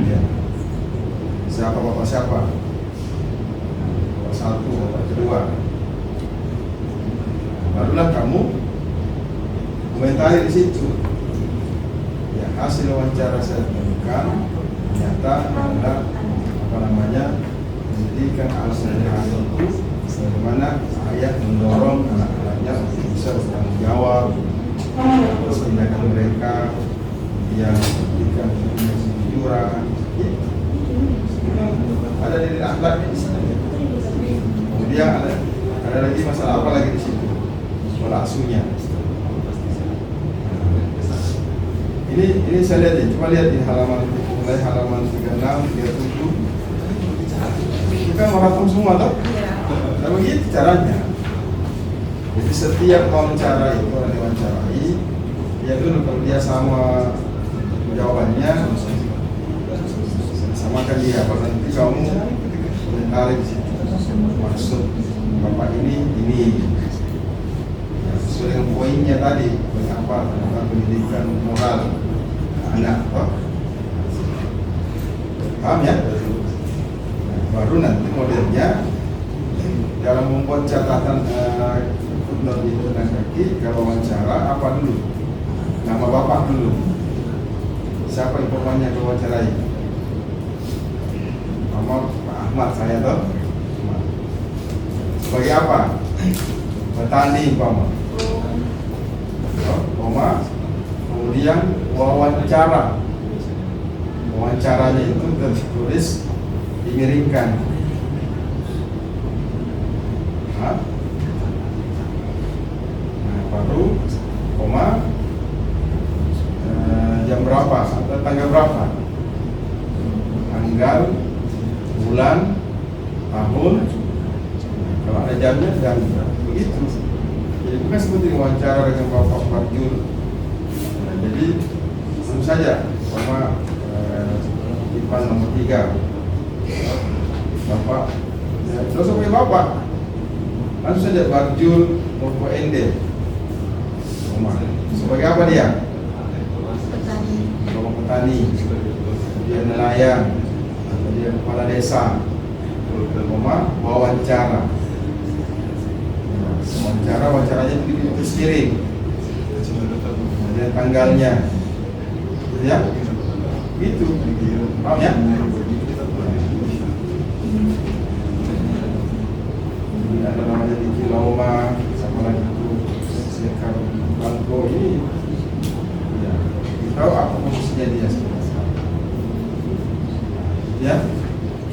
Ya. Siapa bapak siapa? Bapak satu, bapak kedua. Barulah kamu komentari di situ. Ya, hasil wawancara saya temukan ternyata adalah pendidikan sehari-hari itu bagaimana ayah mendorong anak-anaknya untuk bisa bertanggung jawab atas tindakan mereka yang pendidikan kejujuran. Ada di akhlak di sana. Kemudian ada lagi masalah apa lagi di situ? Pola asuhnya. Ini saya lihat ya, coba lihat di mulai halaman 36, 37. Kan maraton semua toh? Nah begitu caranya. Jadi setiap wawancara itu orang diwawancarai, dia dulu kalau dia sama jawabannya, samakan dia. Kalau nanti kamu komentari di situ, maksud bapak ini, ya, sesuai dengan poinnya tadi, apa tentang pendidikan moral anak, toh? Paham ya? Baru nanti modelnya dalam membuat catatan footnote itu dan kaki kalau wawancara apa dulu, nama bapak dulu, siapa informannya yang wawancarai, nama Pak Ahmad saya toh, sebagai apa, petani kemudian wawancaranya itu tertulis dimiringkan. Nah, baru jam berapa atau tanggal berapa, tanggal, bulan, tahun, kalau ada jamnya jam begitu. Jadi bukan seperti wawancara dengan Bapak Farjul. Jadi tentu saja IPAN nomor 3 Bapak, terus sampai Bapak langsung saja Barjul maupun Ende. Sebagai apa dia? Petani. Bapak petani, dia nelayan, dia kepala desa. Wawancaranya itu sendiri. Ada tanggalnya, ya, gitu. Paham ya? Ada namanya di Kilauma, sama lagi itu Sekar Bangko ini, ya, kita tahu apa posisinya dia sebenarnya, ya.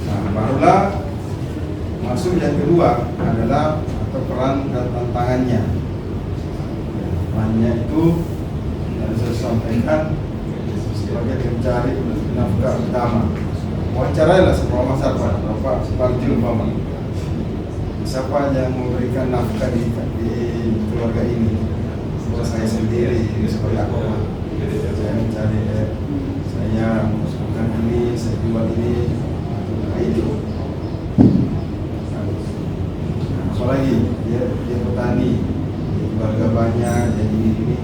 Nah, barulah masuk yang kedua adalah atau peran dan tantangannya. Perannya itu yang saya sampaikan sebagai pencari nafkah utama. Wawancarailah semua masyarakat, Bapak Parjul Bapak. siapa yang memberikan nafkah di keluarga ini? Saya sendiri, seperti aku. Saya mencari, saya mengusahakan ini, saya jual ini, nah itu. Apalagi dia petani, keluarga banyak, jadi ini.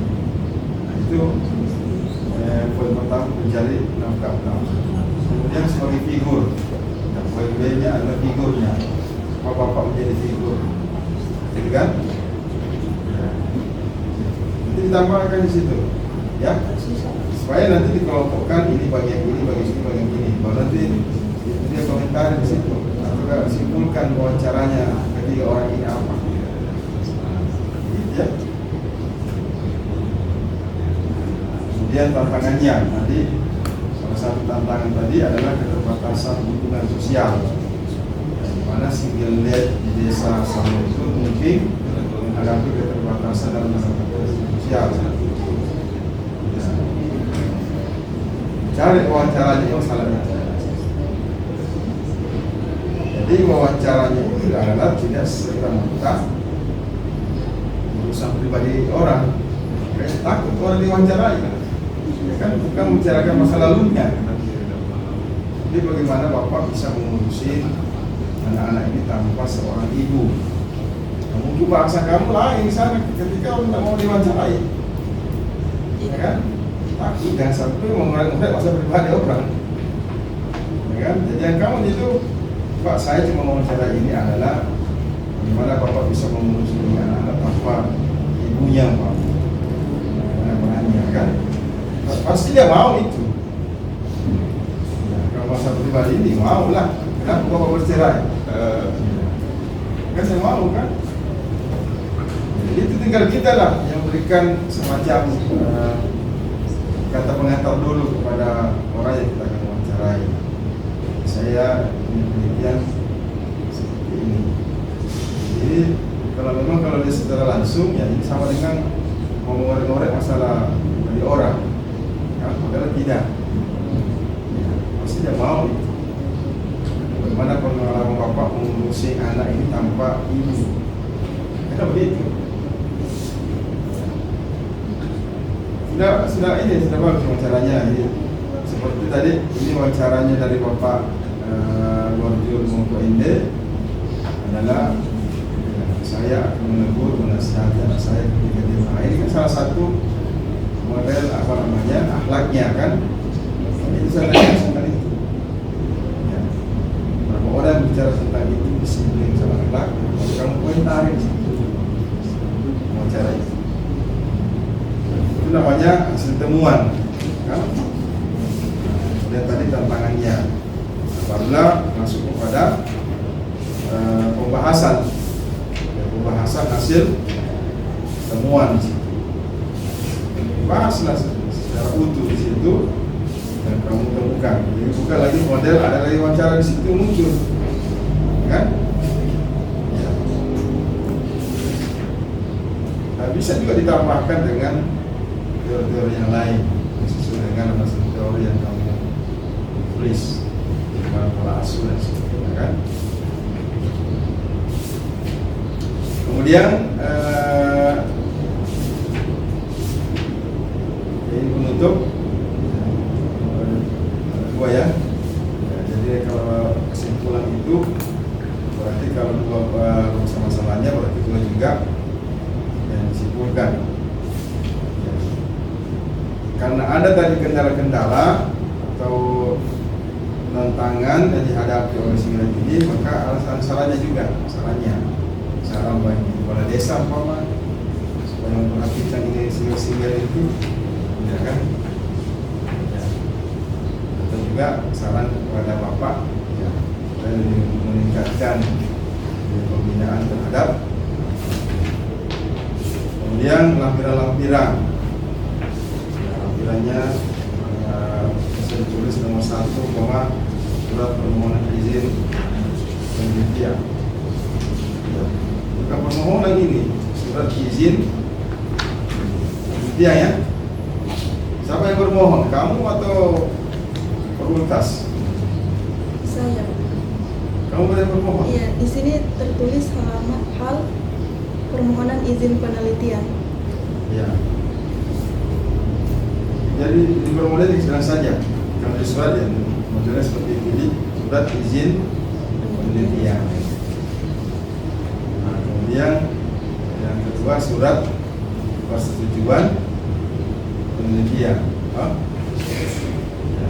Nah itu poin pertama mencari nafkah pertama. Kemudian sebagai figur, nah, poin B-nya adalah figurnya. Bapak menjadi figur, gitu kan? Nanti ditambahkan di situ, ya, supaya nanti dikelompokkan ini bagian ini, bagian ini, bagian ini. Baru nanti dia komentar di situ, atau simpulkan wawancaranya ketiga orang ini apa, ya. Kemudian tantangannya nanti salah satu tantangan tadi adalah keterbatasan hubungan sosial. Mana single dad di desa Samo itu mungkin menghadapi keterbatasan dalam sosial. Cari wawancaranya masalahnya. Jadi wawancaranya itu adalah tidak serta-merta urusan pribadi orang. Takut orang diwawancarai, ya kan? Bukan membicarakan masa lalunya. Jadi bagaimana bapak bisa mengurusi anak-anak ini tanpa seorang ibu? Nah, mungkin bahasa kamu lain sana ketika tidak mau diwawancarai, ya kan? Takut jangan sampai mengorek-ngorek masa pribadi orang, ya kan? Jadi yang kamu itu, Pak, saya cuma wawancara ini adalah bagaimana bapak bisa mengurusi anak-anak tanpa ibunya, Pak. Bagaimana kan? Pasti dia mau itu. Ya, kalau masa pribadi ini mau lah. Kenapa bapak bercerai? Kan saya mau kan? Jadi itu tinggal kita lah yang berikan semacam kata pengantar dulu kepada orang yang kita akan wawancarai. Saya punya penelitian seperti ini. Jadi kalau dia secara langsung, ya ini sama dengan mau mengorek-ngorek masalah dari orang, ya, padahal tidak. Ya, pasti dia mau. Bagaimana pengalaman bapak mengurusi anak ini tanpa ibu? Kita begitu. Sudah bagus wawancaranya. Seperti tadi, ini wawancaranya dari bapak Gorjul Mongko Inde adalah saya akan menegur menasihati anak saya ketika dia main. Ini kan salah satu model akhlaknya kan. Itu saya tanya itu. Ya. Berapa orang bicara tentang itu disiplin sama akhlak, kamu komentarin wawancara itu. Itu namanya hasil temuan, kan? Dan tadi tantangannya, barulah masuk kepada pembahasan hasil temuan di situ. Bahaslah secara utuh di situ dan kamu temukan. Jadi bukan lagi model ada lagi wawancara di situ muncul, kan? Ya. Nah, bisa juga ditambahkan dengan teori-teori yang lain sesuai dengan hasil teori yang kamu tulis, pola asuh dan sebagainya, kan? Kemudian ini penutup dua ya. Jadi kalau kesimpulan itu berarti kalau dua masalahnya berarti dua juga yang disimpulkan. Ya. Karena ada tadi kendala-kendala atau tantangan yang dihadapi oleh single ini, maka alasan salahnya juga saran bagi kepala desa umpama supaya memperhatikan ini single itu, ya kan? Ya. Atau juga saran kepada bapak, ya, dan meningkatkan pembinaan terhadap. Kemudian lampiran-lampirannya bisa ditulis nomor 1, surat permohonan izin penelitian. Bukan permohonan ini, surat izin penelitian, ya. Siapa yang bermohon? Kamu atau fakultas? Saya. Kamu boleh bermohon. Iya, di sini tertulis hal permohonan izin penelitian. Ya. Jadi di formulir dijelaskan saja. Kalau di surat yang modelnya seperti ini, surat izin penelitian. Nah, kemudian yang kedua surat persetujuan penelitian. Oh? Ya.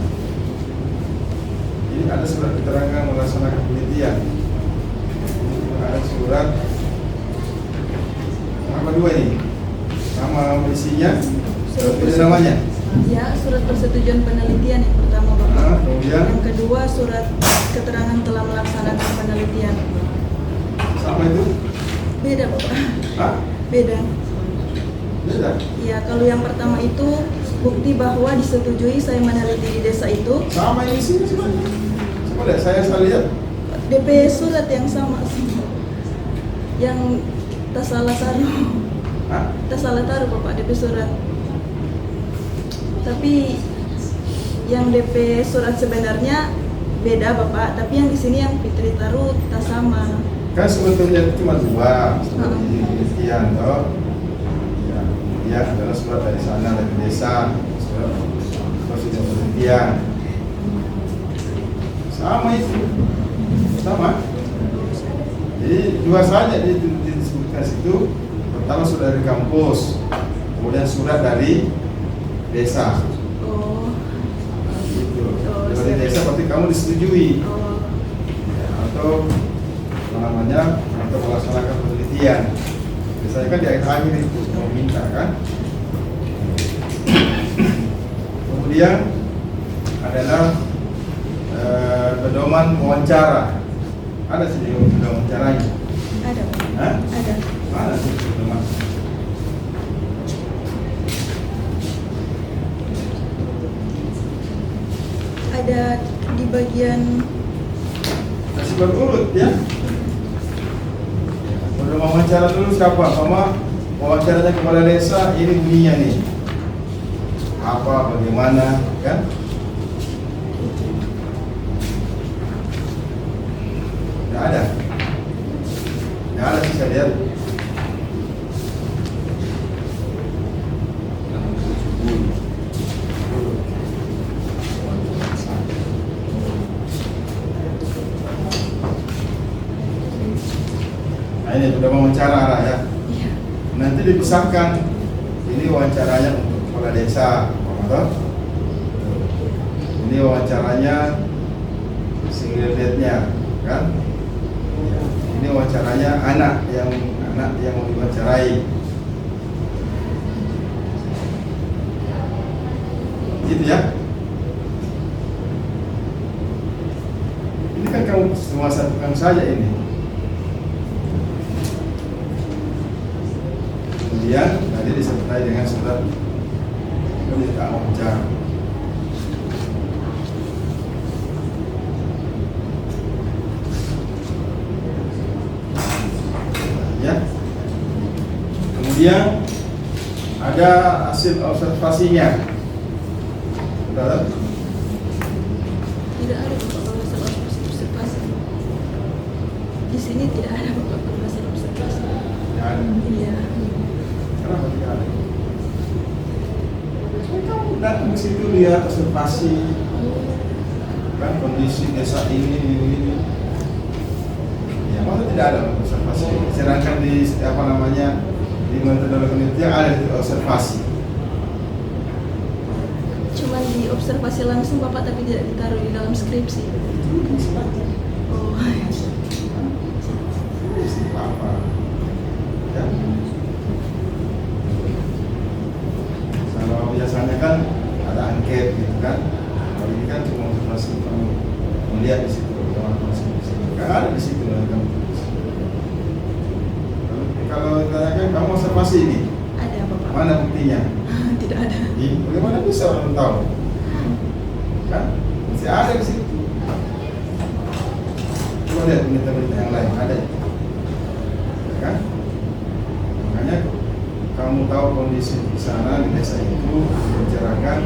Ini ada surat keterangan melaksanakan penelitian. Ini ada surat apa dua ini? Nama isinya, surat namanya. Ya, surat persetujuan penelitian yang pertama Bapak. Nah, kemudian Yang kedua surat keterangan telah melaksanakan penelitian. sama itu? Beda Bapak. Hah? Beda. Beda. Ya, kalau yang pertama itu bukti bahwa disetujui saya meneliti di desa itu. Sama ini sih sebenarnya. Coba lihat, saya lihat. DP surat yang sama. Yang tak salah taruh. Hah? Tak salah taruh Bapak DP surat. Tapi yang DP surat sebenarnya beda Bapak, tapi yang di sini yang Fitri taruh tak sama. Kan sebetulnya cuma dua surat izin penelitian, toh. Ya, kemudian adalah surat dari sana dari desa, surat persetujuan penelitian. Sama itu, sama. Jadi dua saja disebutkan situ. Pertama surat dari kampus, kemudian surat dari desa. Oh, Gitu. Oh, Dari siap. desa berarti kamu disetujui. oh, Ya, atau apa namanya, atau melaksanakan penelitian. Biasanya kan di akhir-akhir itu meminta kan. Kemudian adalah pedoman wawancara. Ada sih pedoman wawancaranya. ada Pak. Hah? Ada. Mana sih pedoman? Ada di bagian Kasih berurut ya. Udah wawancara dulu siapa? Sama wawancaranya kepala desa, ini bunyinya nih. Apa, bagaimana, kan? Nggak ada. Nggak ada sih saya lihat. Nah ini sudah wawancara lah ya. iya. Nanti dipisahkan. Ini wawancaranya untuk kepala desa, atau ini wawancaranya single date-nya, kan? Ya. Ini wawancaranya anak yang mau diwawancarai. Gitu ya. Ini kan kamu semua satukan saja ini. Kemudian tadi disertai dengan surat permintaan wawancara. Ya. Kemudian ada hasil observasinya. Sudah ada? Tidak ada Bapak kalau masalah observasi. Di sini tidak ada Bapak kalau masalah observasi. Tidak ada. Iya. Kenapa tidak ada? Kamu datang ke situ lihat observasi, kan kondisi desa ini. Ya, masa tidak ada observasi? Sedangkan di apa namanya di metode penelitian ada observasi. Cuma di observasi langsung Bapak tapi tidak ditaruh di dalam skripsi. Oh, Apa? Ya. Kalau biasanya kan ada angket gitu kan. Kalau ini kan cuma observasi kamu melihat di situ, kan ada di situ kan kamu. Kalau ditanyakan kamu observasi ini, ada Bapak. mana buktinya? Tidak ada. Bagaimana bisa orang tahu? Kan masih ada di situ. Coba lihat berita-berita yang lain ada, ya kan? Makanya kamu tahu kondisi di sana di desa itu dibicarakan,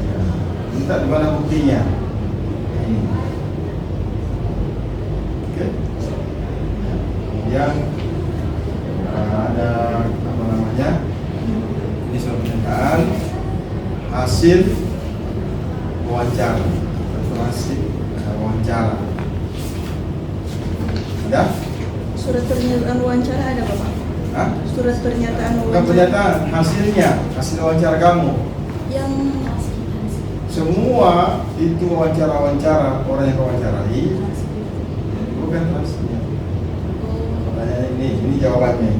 ya, minta di mana buktinya. Ini. Kemudian ada apa namanya? Ini surat pernyataan hasil wawancara, hasil wawancara. Ada? Surat pernyataan wawancara ada Bapak? Hah? Surat pernyataan Bukan wawancara pernyataan, hasilnya, hasil wawancara kamu. yang Semua itu wawancara-wawancara orang yang kau wawancarai, bukan hasilnya. Pertanyaan ini jawabannya.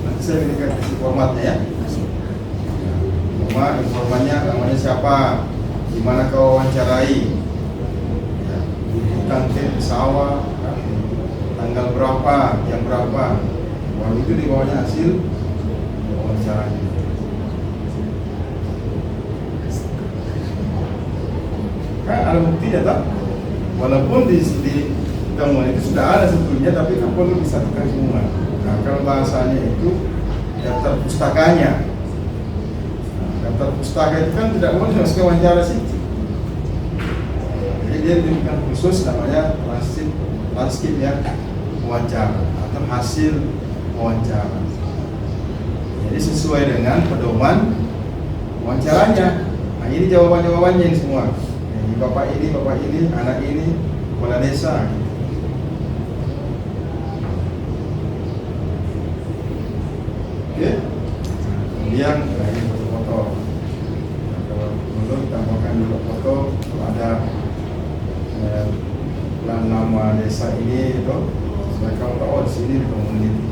Nanti saya berikan formatnya ya. Informannya namanya siapa, di mana kau wawancarai, ya, bukan pesawat, tanggal berapa, jam berapa, baru itu di bawahnya hasil wawancaranya. Kan ada buktinya tak? Walaupun di temuan itu sudah ada sebetulnya, tapi kan perlu disatukan semua. Nah, kalau bahasanya itu daftar pustakanya. Daftar pustaka itu kan tidak boleh masuk wawancara sih. Jadi dia diberikan khusus namanya transkrip ya, wawancara atau hasil wawancara. Jadi sesuai dengan pedoman wawancaranya. Nah, ini jawabannya ini semua. Ini bapak ini, anak ini, kepala desa. Oke. Kemudian ini foto-foto. Kalau menurut tambahkan dulu foto, kalau ada plan nama desa ini itu, supaya kamu tahu di sini di komuniti.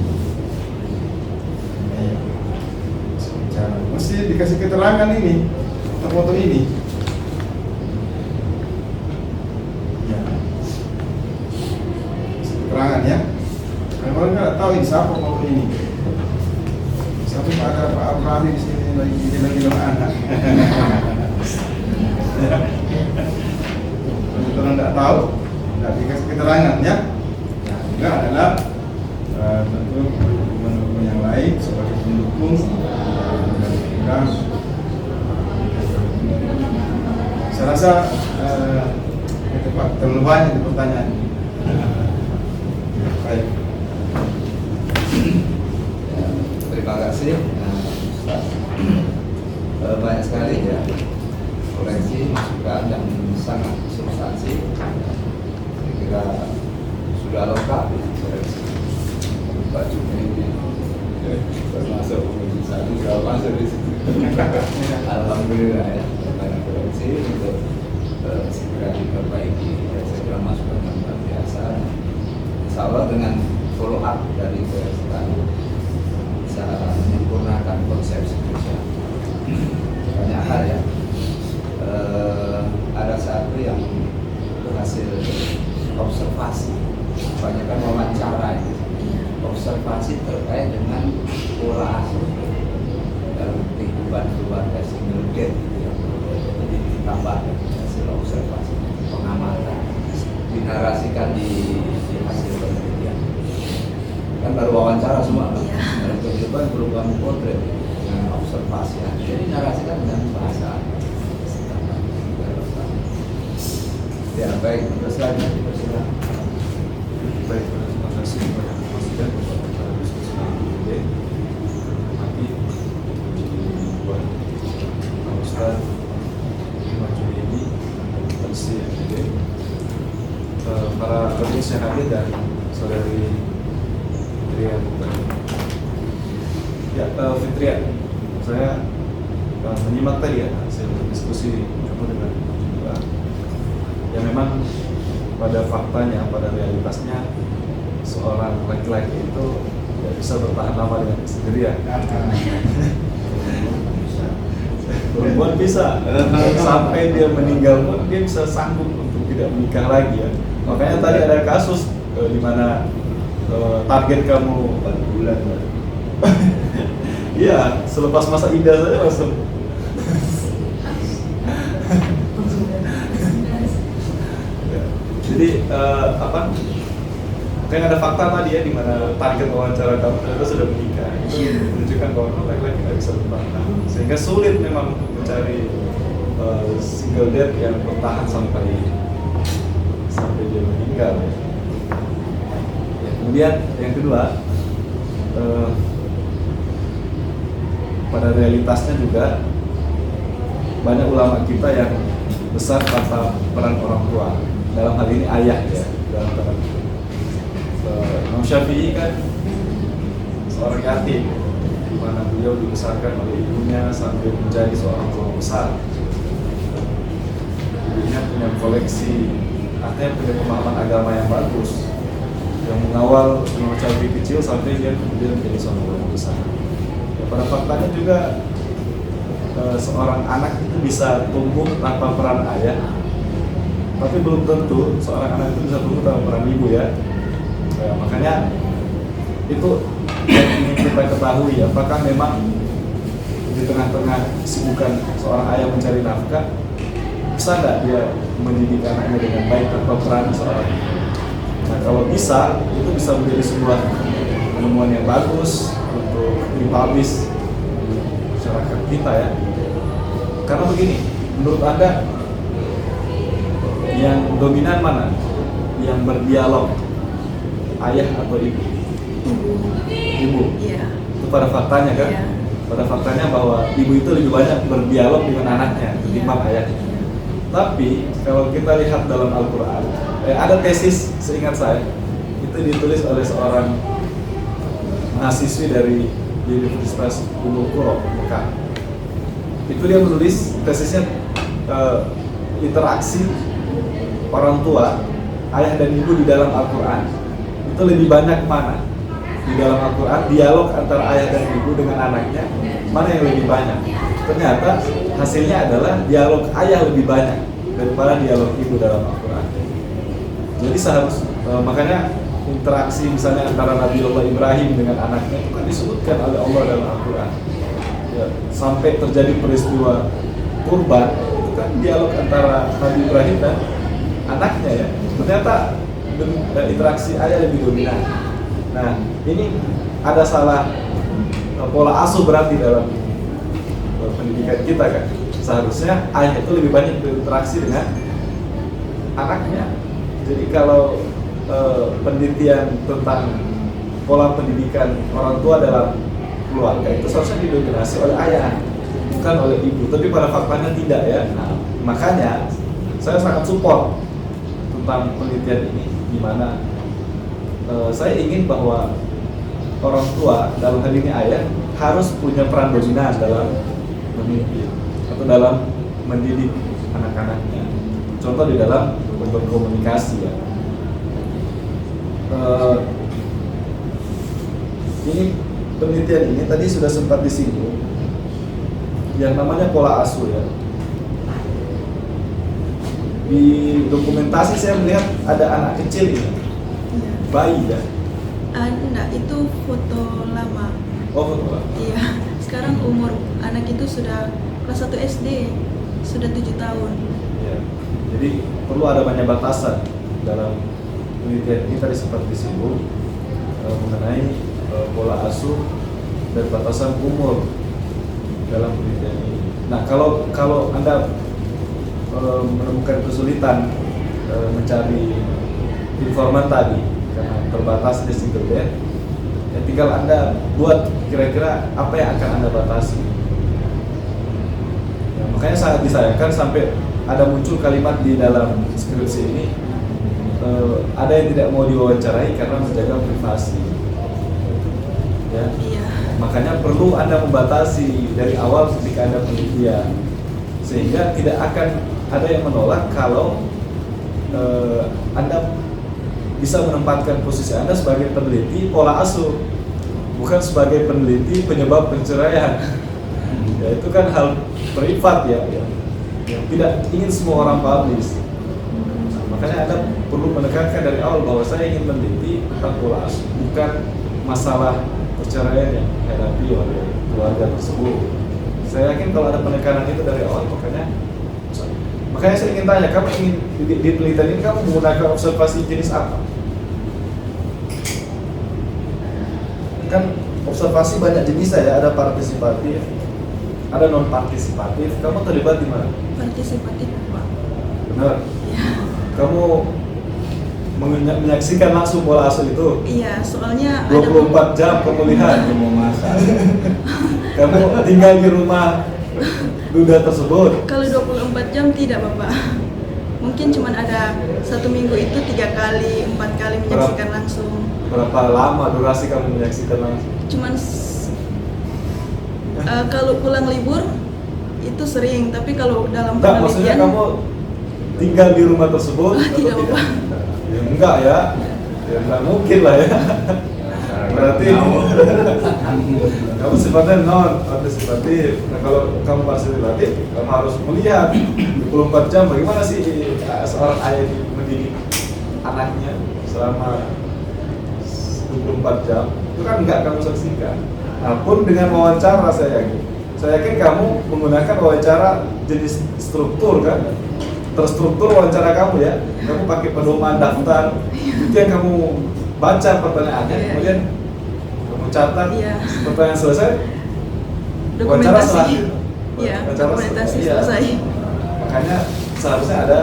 Ini bicara. Mesti dikasih keterangan ini, foto-foto ini. Ya. Keterangan ya. Kalau nggak tahu ini siapa foto ini. Sampai ada Pak Abraham di sini lagi anak. Kalau nggak tahu, nggak dikasih keterangan ya. Nah, juga adalah tentu dokumen-dokumen yang lain sebagai pendukung. Saya rasa itu Pak terlalu banyak pertanyaan. Baik. Terima kasih. Banyak sekali ya koreksi masukan yang sangat substansi. Saya kira sudah lengkap ya koreksi. Baju ini termasuk satu sudah masuk di situ. Alhamdulillah ya banyak koreksi untuk segera diperbaiki. Saya kira masukan yang luar biasa. Insya Allah dengan follow up dari koreksi bisa menyempurnakan konsep Indonesia. Banyak hal ya. Ada satu yang berhasil observasi, banyak kan wawancara ini. Observasi terkait dengan pola asuh dalam kehidupan keluarga single dad gitu ya. Jadi ditambah hasil observasi, pengamatan, dinarasikan di hasil penelitian. Kan baru wawancara semua kan? Dalam kehidupan perubahan potret dengan observasi, jadi narasikan dengan bahasa. Ya baik, terus lagi dipersilakan. Baik, terima kasih banyak masukan pada diskusi ini. Kami buat Pak Ustaz Maju ini versi MD, para audiens yang hadir dan saudari Fitria. Ya, Fitria, saya menyimak tadi ya hasil diskusi kamu dengan Mbak. Ya memang pada faktanya, pada realitasnya seorang laki-laki itu tidak bisa bertahan lama dengan sendirian. Perempuan bisa, sampai dia meninggal pun dia bisa sanggup untuk tidak menikah lagi ya. Makanya tadi ada kasus di mana target kamu 4 bulan. Iya, selepas masa idah saja langsung. Jadi kayak ada fakta tadi ya di mana target wawancara kamu ternyata sudah menikah. Itu menunjukkan bahwa laki-laki tidak bisa bertahan, sehingga sulit memang untuk mencari single dad yang bertahan sampai sampai dia meninggal. Ya, kemudian yang kedua, pada realitasnya juga banyak ulama kita yang besar tanpa peran orang tua. Dalam hal ini ayah ya, dalam tanda kutip. Imam Syafi'i kan seorang yatim, di mana beliau dibesarkan oleh ibunya sampai menjadi seorang ulama besar. Ibunya punya koleksi, artinya punya pemahaman agama yang bagus, yang mengawal Imam Syafi'i kecil sampai dia kemudian menjadi seorang ulama besar. Ya, pada faktanya juga seorang anak itu bisa tumbuh tanpa peran ayah, tapi belum tentu seorang anak itu bisa tumbuh tanpa peran ibu ya. Makanya itu yang ingin kita ketahui, apakah memang di tengah-tengah kesibukan seorang ayah mencari nafkah, bisa nggak dia mendidik anaknya dengan baik tanpa peran seorang ibu? Nah, kalau bisa, itu bisa menjadi sebuah penemuan yang bagus untuk dipublish di masyarakat kita ya. Karena begini, menurut Anda yang dominan mana? Yang berdialog, ayah atau ibu? Ibu. Iya. Itu pada faktanya kan? Iya. Pada faktanya bahwa ibu itu lebih banyak berdialog dengan anaknya ketimbang ayahnya. Tapi kalau kita lihat dalam Al-Quran, ada tesis seingat saya, itu ditulis oleh seorang mahasiswi dari Universitas Ummul Qura, Mekah. Itu dia menulis tesisnya interaksi orang tua, ayah dan ibu di dalam Al-Quran. Itu lebih banyak mana? Di dalam Al-Quran, dialog antara ayah dan ibu dengan anaknya, mana yang lebih banyak? Ternyata hasilnya adalah dialog ayah lebih banyak daripada dialog ibu dalam Al-Quran. Jadi makanya interaksi misalnya antara Nabiullah Ibrahim dengan anaknya itu kan disebutkan oleh Allah dalam Al-Quran. Ya, sampai terjadi peristiwa kurban, itu kan dialog antara Nabi Ibrahim dan anaknya ya. Ternyata interaksi ayah lebih dominan. Nah, ini ada salah pola asuh berarti dalam pendidikan kita kan. Seharusnya ayah itu lebih banyak berinteraksi dengan anaknya. Jadi kalau penelitian tentang pola pendidikan orang tua dalam keluarga itu seharusnya didominasi oleh ayah, bukan oleh ibu. Tapi pada faktanya tidak ya. Nah, makanya saya sangat support tentang penelitian ini, di mana saya ingin bahwa orang tua, dalam hal ini ayah, harus punya peran dominan dalam memimpin atau dalam mendidik anak-anaknya. Contoh di dalam berkomunikasi ya. Ini penelitian ini tadi sudah sempat disinggung, yang namanya pola asuh ya. Di dokumentasi saya melihat ada anak kecil ini, Iya. bayi ya. Enggak, itu foto lama. Oh, foto lama. Iya. Sekarang umur anak itu sudah kelas 1 SD, sudah 7 tahun. Ya. Jadi perlu ada banyak batasan dalam penelitian ini, tadi sempat disinggung mengenai pola asuh dan batasan umur dalam penelitian ini. Nah, kalau Anda menemukan kesulitan mencari informan tadi karena terbatas di single bed, ya tinggal Anda buat kira-kira apa yang akan Anda batasi. Ya, makanya sangat disayangkan sampai ada muncul kalimat di dalam skripsi ini, ada yang tidak mau diwawancarai karena menjaga privasi. Ya. Iya. Makanya perlu Anda membatasi dari awal ketika Anda penelitian, sehingga tidak akan ada yang menolak kalau Anda bisa menempatkan posisi Anda sebagai peneliti pola asuh, bukan sebagai peneliti penyebab perceraian. Ya, itu kan hal privat ya, yang tidak ingin semua orang publish. Nah, makanya Anda perlu menekankan dari awal bahwa saya ingin meneliti tentang pola asuh, bukan masalah perceraian yang dihadapi oleh keluarga tersebut. Saya yakin kalau ada penekanan itu dari awal, makanya saya ingin tanya, kamu ingin di penelitian ini kamu menggunakan observasi jenis apa? Kan observasi banyak jenis ya, ada partisipatif, ada non partisipatif. Kamu terlibat di mana? Partisipatif, Pak. Benar. Iya. Kamu menyaksikan langsung bola asuh itu. Iya, soalnya 24 jam kamu lihat. Mau masak. Kamu tinggal di rumah duda tersebut. kalau 24 jam tidak Bapak. Mungkin cuma ada 1 minggu itu 3 kali, 4 kali menyaksikan langsung. Berapa lama durasi kamu menyaksikan langsung? Cuman kalau pulang libur itu sering, tapi kalau dalam Enggak, maksudnya penelitian kamu tinggal di rumah tersebut atau tidak, Bapak. Ya, enggak ya. Ya enggak mungkin lah ya. Berarti kamu sifatnya non partisipatif. Nah, kalau kamu partisipatif, kamu harus melihat 24 jam bagaimana sih seorang ayah mendidik anaknya selama 24 jam. Itu kan enggak kamu saksikan. Nah, pun dengan wawancara saya yakin kamu menggunakan wawancara jenis struktur kan. Terstruktur wawancara kamu ya. Kamu pakai pedoman daftar. Itu yang kamu baca pertanyaannya, kemudian kamu catat, pertanyaan selesai, wawancara dokumentasi. selesai. Iya, Wawancara dokumentasi iya. selesai. Makanya seharusnya ada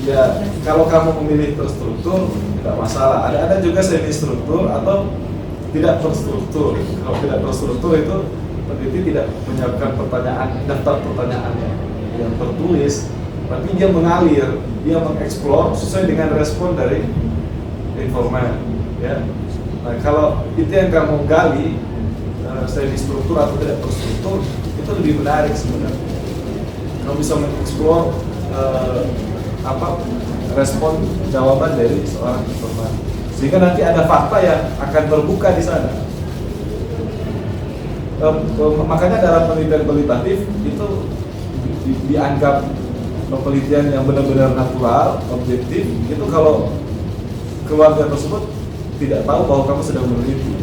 ya kalau kamu memilih terstruktur tidak masalah. Ada juga semi struktur atau tidak terstruktur. Kalau tidak terstruktur itu peneliti tidak menyiapkan pertanyaan, daftar pertanyaannya yang tertulis, tapi dia mengalir, dia mengeksplor sesuai dengan respon dari informan, ya. Nah, kalau itu yang kamu gali, semi struktur atau tidak terstruktur, itu lebih menarik sebenarnya. Kamu bisa mengeksplor respon jawaban dari seorang informan, sehingga nanti ada fakta yang akan terbuka di sana. Makanya dalam penelitian kualitatif itu dianggap penelitian yang benar-benar natural, objektif. Itu kalau keluarga tersebut tidak tahu bahwa kamu sedang meneliti.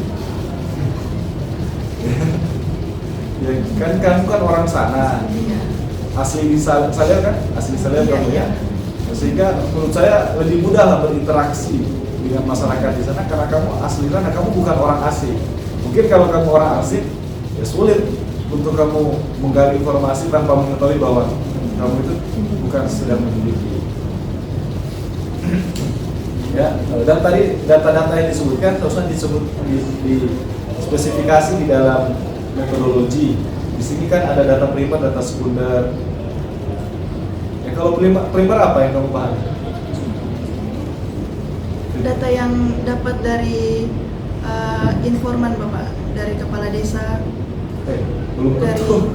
Ya kan kamu kan orang sana, asli Salel kan, asli Salel kamu ya. Sehingga menurut saya lebih mudah lah berinteraksi dengan masyarakat di sana karena kamu asli sana, kamu bukan orang asing. Mungkin kalau kamu orang asing, ya sulit untuk kamu menggali informasi tanpa mengetahui bahwa kamu itu bukan sedang meneliti. Ya, dan tadi data-data yang disebutkan harusnya disebut di spesifikasi di dalam metodologi. Di sini kan ada data primer, data sekunder. Ya, kalau primer apa yang kamu pahami? Data yang dapat dari informan Bapak, dari kepala desa. Belum Dari- tentu.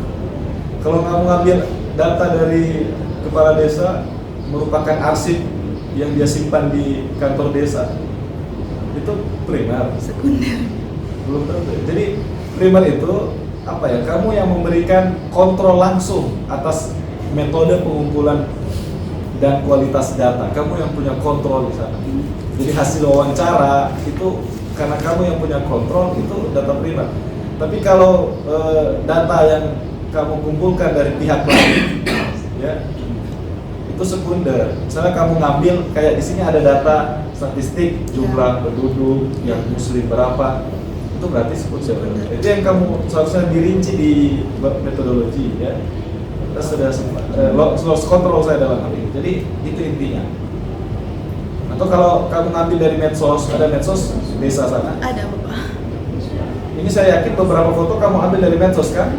Kalau kamu ngambil data dari kepala desa merupakan arsip yang dia simpan di kantor desa, itu primer. Sekunder. Belum tentu. Jadi primer itu apa ya? Kamu yang memberikan kontrol langsung atas metode pengumpulan dan kualitas data. Kamu yang punya kontrol di sana. Jadi hasil wawancara itu karena kamu yang punya kontrol, itu data primer. Tapi kalau data yang kamu kumpulkan dari pihak lain, ya itu sekunder. Misalnya kamu ngambil kayak di sini ada data statistik jumlah penduduk yang muslim berapa, itu berarti sekunder. Itu yang kamu seharusnya dirinci di metodologi, ya. Kita sudah loss control saya dalam hal ini. Jadi itu intinya. Atau kalau kamu ngambil dari medsos, ada medsos desa sana. Ada Bapak. Ini saya yakin beberapa foto kamu ambil dari medsos kan?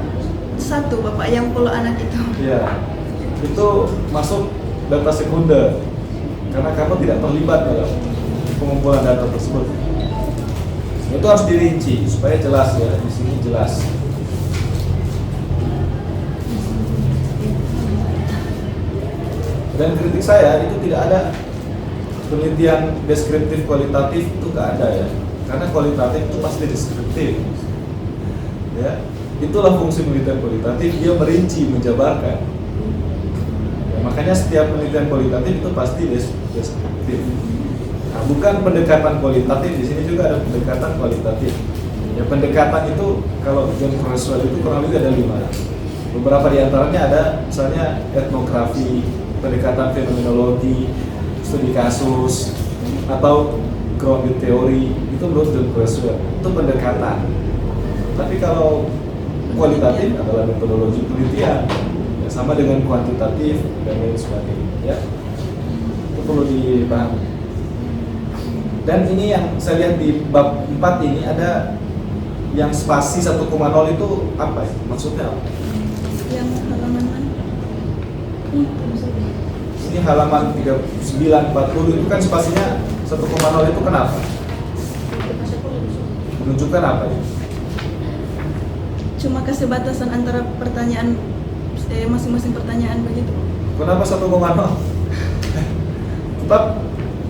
Satu Bapak yang polo anak itu. Iya. Itu masuk data sekunder karena kamu tidak terlibat dalam pengumpulan data tersebut. Itu harus dirinci supaya jelas ya, di sini jelas. Dan kritik saya itu tidak ada penelitian deskriptif kualitatif, itu nggak ada ya, karena kualitatif itu pasti deskriptif. Ya, itulah fungsi penelitian kualitatif, dia merinci, menjabarkan. Ya, makanya setiap penelitian kualitatif itu pasti deskriptif. Nah, bukan pendekatan kualitatif, di sini juga ada pendekatan kualitatif. Ya, pendekatan itu kalau John Creswell itu kurang lebih ada 5. Beberapa di antaranya ada misalnya etnografi, pendekatan fenomenologi, studi kasus, atau grounded theory, itu menurut John Creswell, itu pendekatan. Tapi kalau kualitatif adalah metodologi penelitian, ya, sama dengan kuantitatif dan lain sebagainya. Ya. perlu dipahami. Dan ini yang saya lihat di bab 4 ini ada yang spasi 1,0 itu apa ya? Maksudnya apa? Yang halaman mana? Ini halaman 3940 itu kan spasinya 1,0 itu kenapa? Menunjukkan apa ya? Cuma kasih batasan antara pertanyaan masing-masing pertanyaan begitu. Kenapa 1,0? Tetap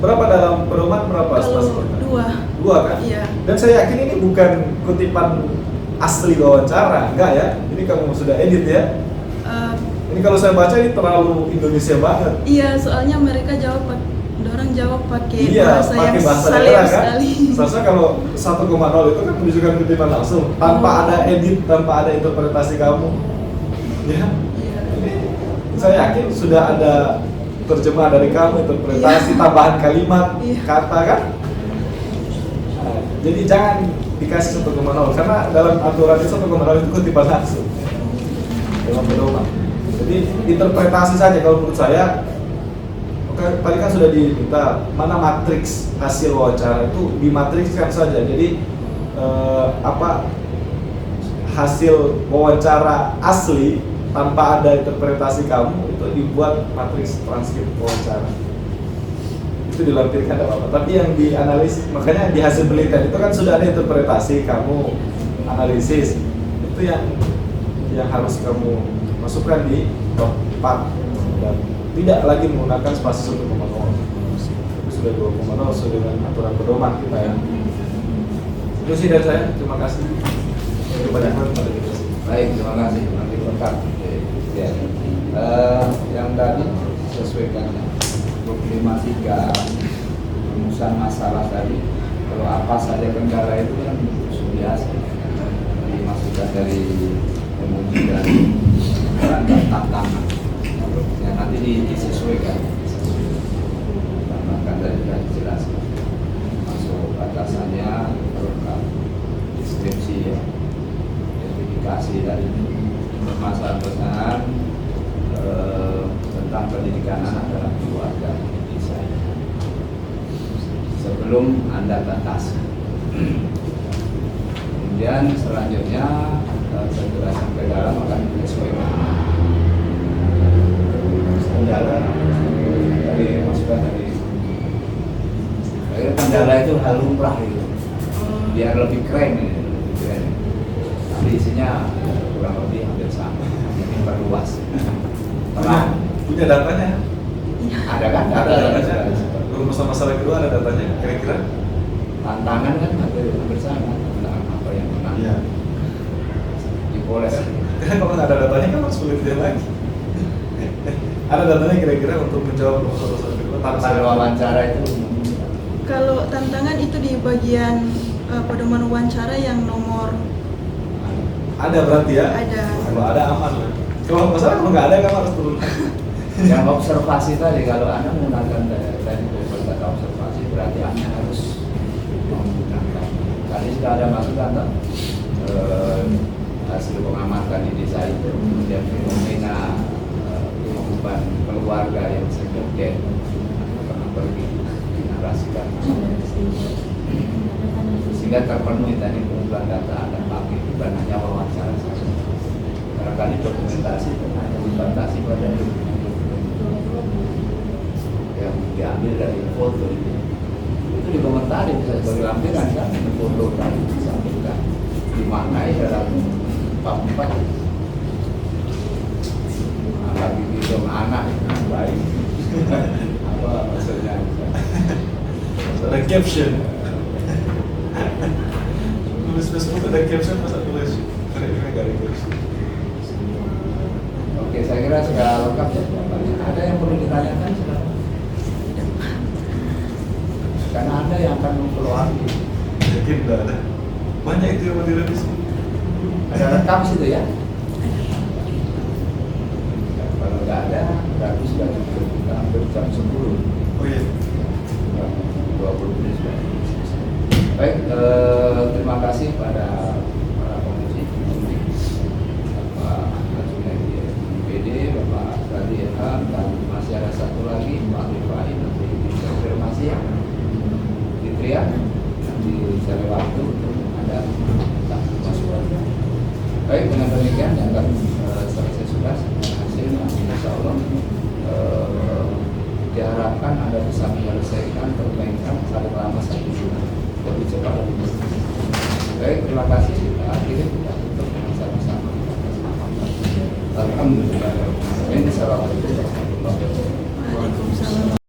berapa dalam pedoman berapa Kalau spasinya? 2. 2 kan? Iya. Dan saya yakin ini bukan kutipan asli wawancara, enggak ya? Ini kamu sudah edit ya? Ini kalau saya baca ini terlalu Indonesia banget. Iya, soalnya mereka orang jawab pakai Iya, bahasa pakai yang bahasa saleh daerah kan? sekali. Seharusnya kalau 1,0 itu kan menunjukkan kutipan langsung, tanpa ada edit, tanpa ada interpretasi kamu. Ya, Iya. saya yakin sudah ada terjemah dari kamu, interpretasi, Iya. tambahan kalimat, Iya. kata kan? Nah, jadi jangan dikasih 1,0 karena dalam aturan itu 1,0 itu kutipan langsung dalam pedoman. Jadi interpretasi saja kalau menurut saya. Tadi kan sudah diminta mana matriks hasil wawancara itu dimatrikskan saja. Jadi hasil wawancara asli tanpa ada interpretasi kamu itu dibuat matriks transkrip wawancara. Itu dilampirkan tidak apa-apa. Tapi yang dianalisis, makanya di hasil penelitian itu kan sudah ada interpretasi kamu analisis. Itu yang harus kamu masukkan di bab 4 dan tidak lagi menggunakan spasi 1,0. Tapi sudah 2,0 sesuai dengan aturan pedoman kita ya. Itu sih dari saya. Terima kasih. Kepada kita. Baik, terima kasih. Nanti lengkap. Ya. Yang tadi sesuaikan 25.3 rumusan masalah tadi. Kalau apa saja kendala itu kan biasa. Dimasukkan dari penguji dan tantangan. Ya, nanti disesuaikan. Tambahkan tadi sudah dijelaskan. Masuk batasannya, lengkap deskripsi ya. Identifikasi dari permasalahan tentang pendidikan anak dalam keluarga Indonesia. Sebelum Anda batasi. Kemudian selanjutnya setelah sampai dalam akan disesuaikan. Kendala dari masukan dari kendala itu hal lumrah itu, biar lebih keren ini, lebih keren. Tapi isinya kurang lebih hampir sama, ini perluas. Punya datanya? Ada kan? Ada datanya. Rumusan masalah kedua ada datanya. Kira-kira Tantangan kan hampir sama tentang apa yang pernah dipoles. Karena kalau nggak ada datanya kan harus penelitian lagi. Ada datanya kira-kira untuk menjawab masalah kedua. Tantangan wawancara itu. Kalau tantangan itu di bagian pedoman wawancara yang nomor Ada berarti ya? ada. Kalau ada aman lah. Kalau masalah kalau nggak ada kan harus turun. Yang observasi tadi, kalau Anda menggunakan tadi kata observasi berarti Anda harus menggunakan. Tadi sudah ada masukan hasil pengamatan di desa itu, kemudian fenomena kehidupan keluarga yang segede pernah pergi dinarasikan, sehingga terpenuhi tadi pengumpulan data Anda pakai bukan hanya wawancara saja. Barangkali dokumentasi hanya dibatasi pada yang diambil dari foto itu dikomentari bisa sebagai lampiran kan, foto kan disampaikan dimaknai dalam bab 4. Lagi video anak baik apa maksudnya? Ada caption. Tulis Facebook ada caption masa tulis. Karena nggak ada caption. Oke, saya kira sudah lengkap ya. Ada yang perlu ditanyakan? Silakan. Karena Anda yang akan mengeluarkan. Yakin nggak ada. Banyak itu yang mau direvisi. Ada rekam situ ya? Kalau nggak ada, berarti sudah cukup. Kita hampir jam 10. Oh iya. 20 menit sudah. Baik, terima kasih pada para penguji. Bapak Haji PD, Bapak Tadi Ilham, dan masih ada satu lagi Pak Rifai nanti dengan demikian dianggap selesai sudah hasil. Insya Allah diharapkan Anda bisa menyelesaikan perbaikan paling lama 1 bulan, lebih cepat lebih cepat. Baik, terima kasih. Kita akhiri, kita tutup dengan sama-sama. Alhamdulillah. Assalamualaikum warahmatullahi wabarakatuh. Waalaikumsalam.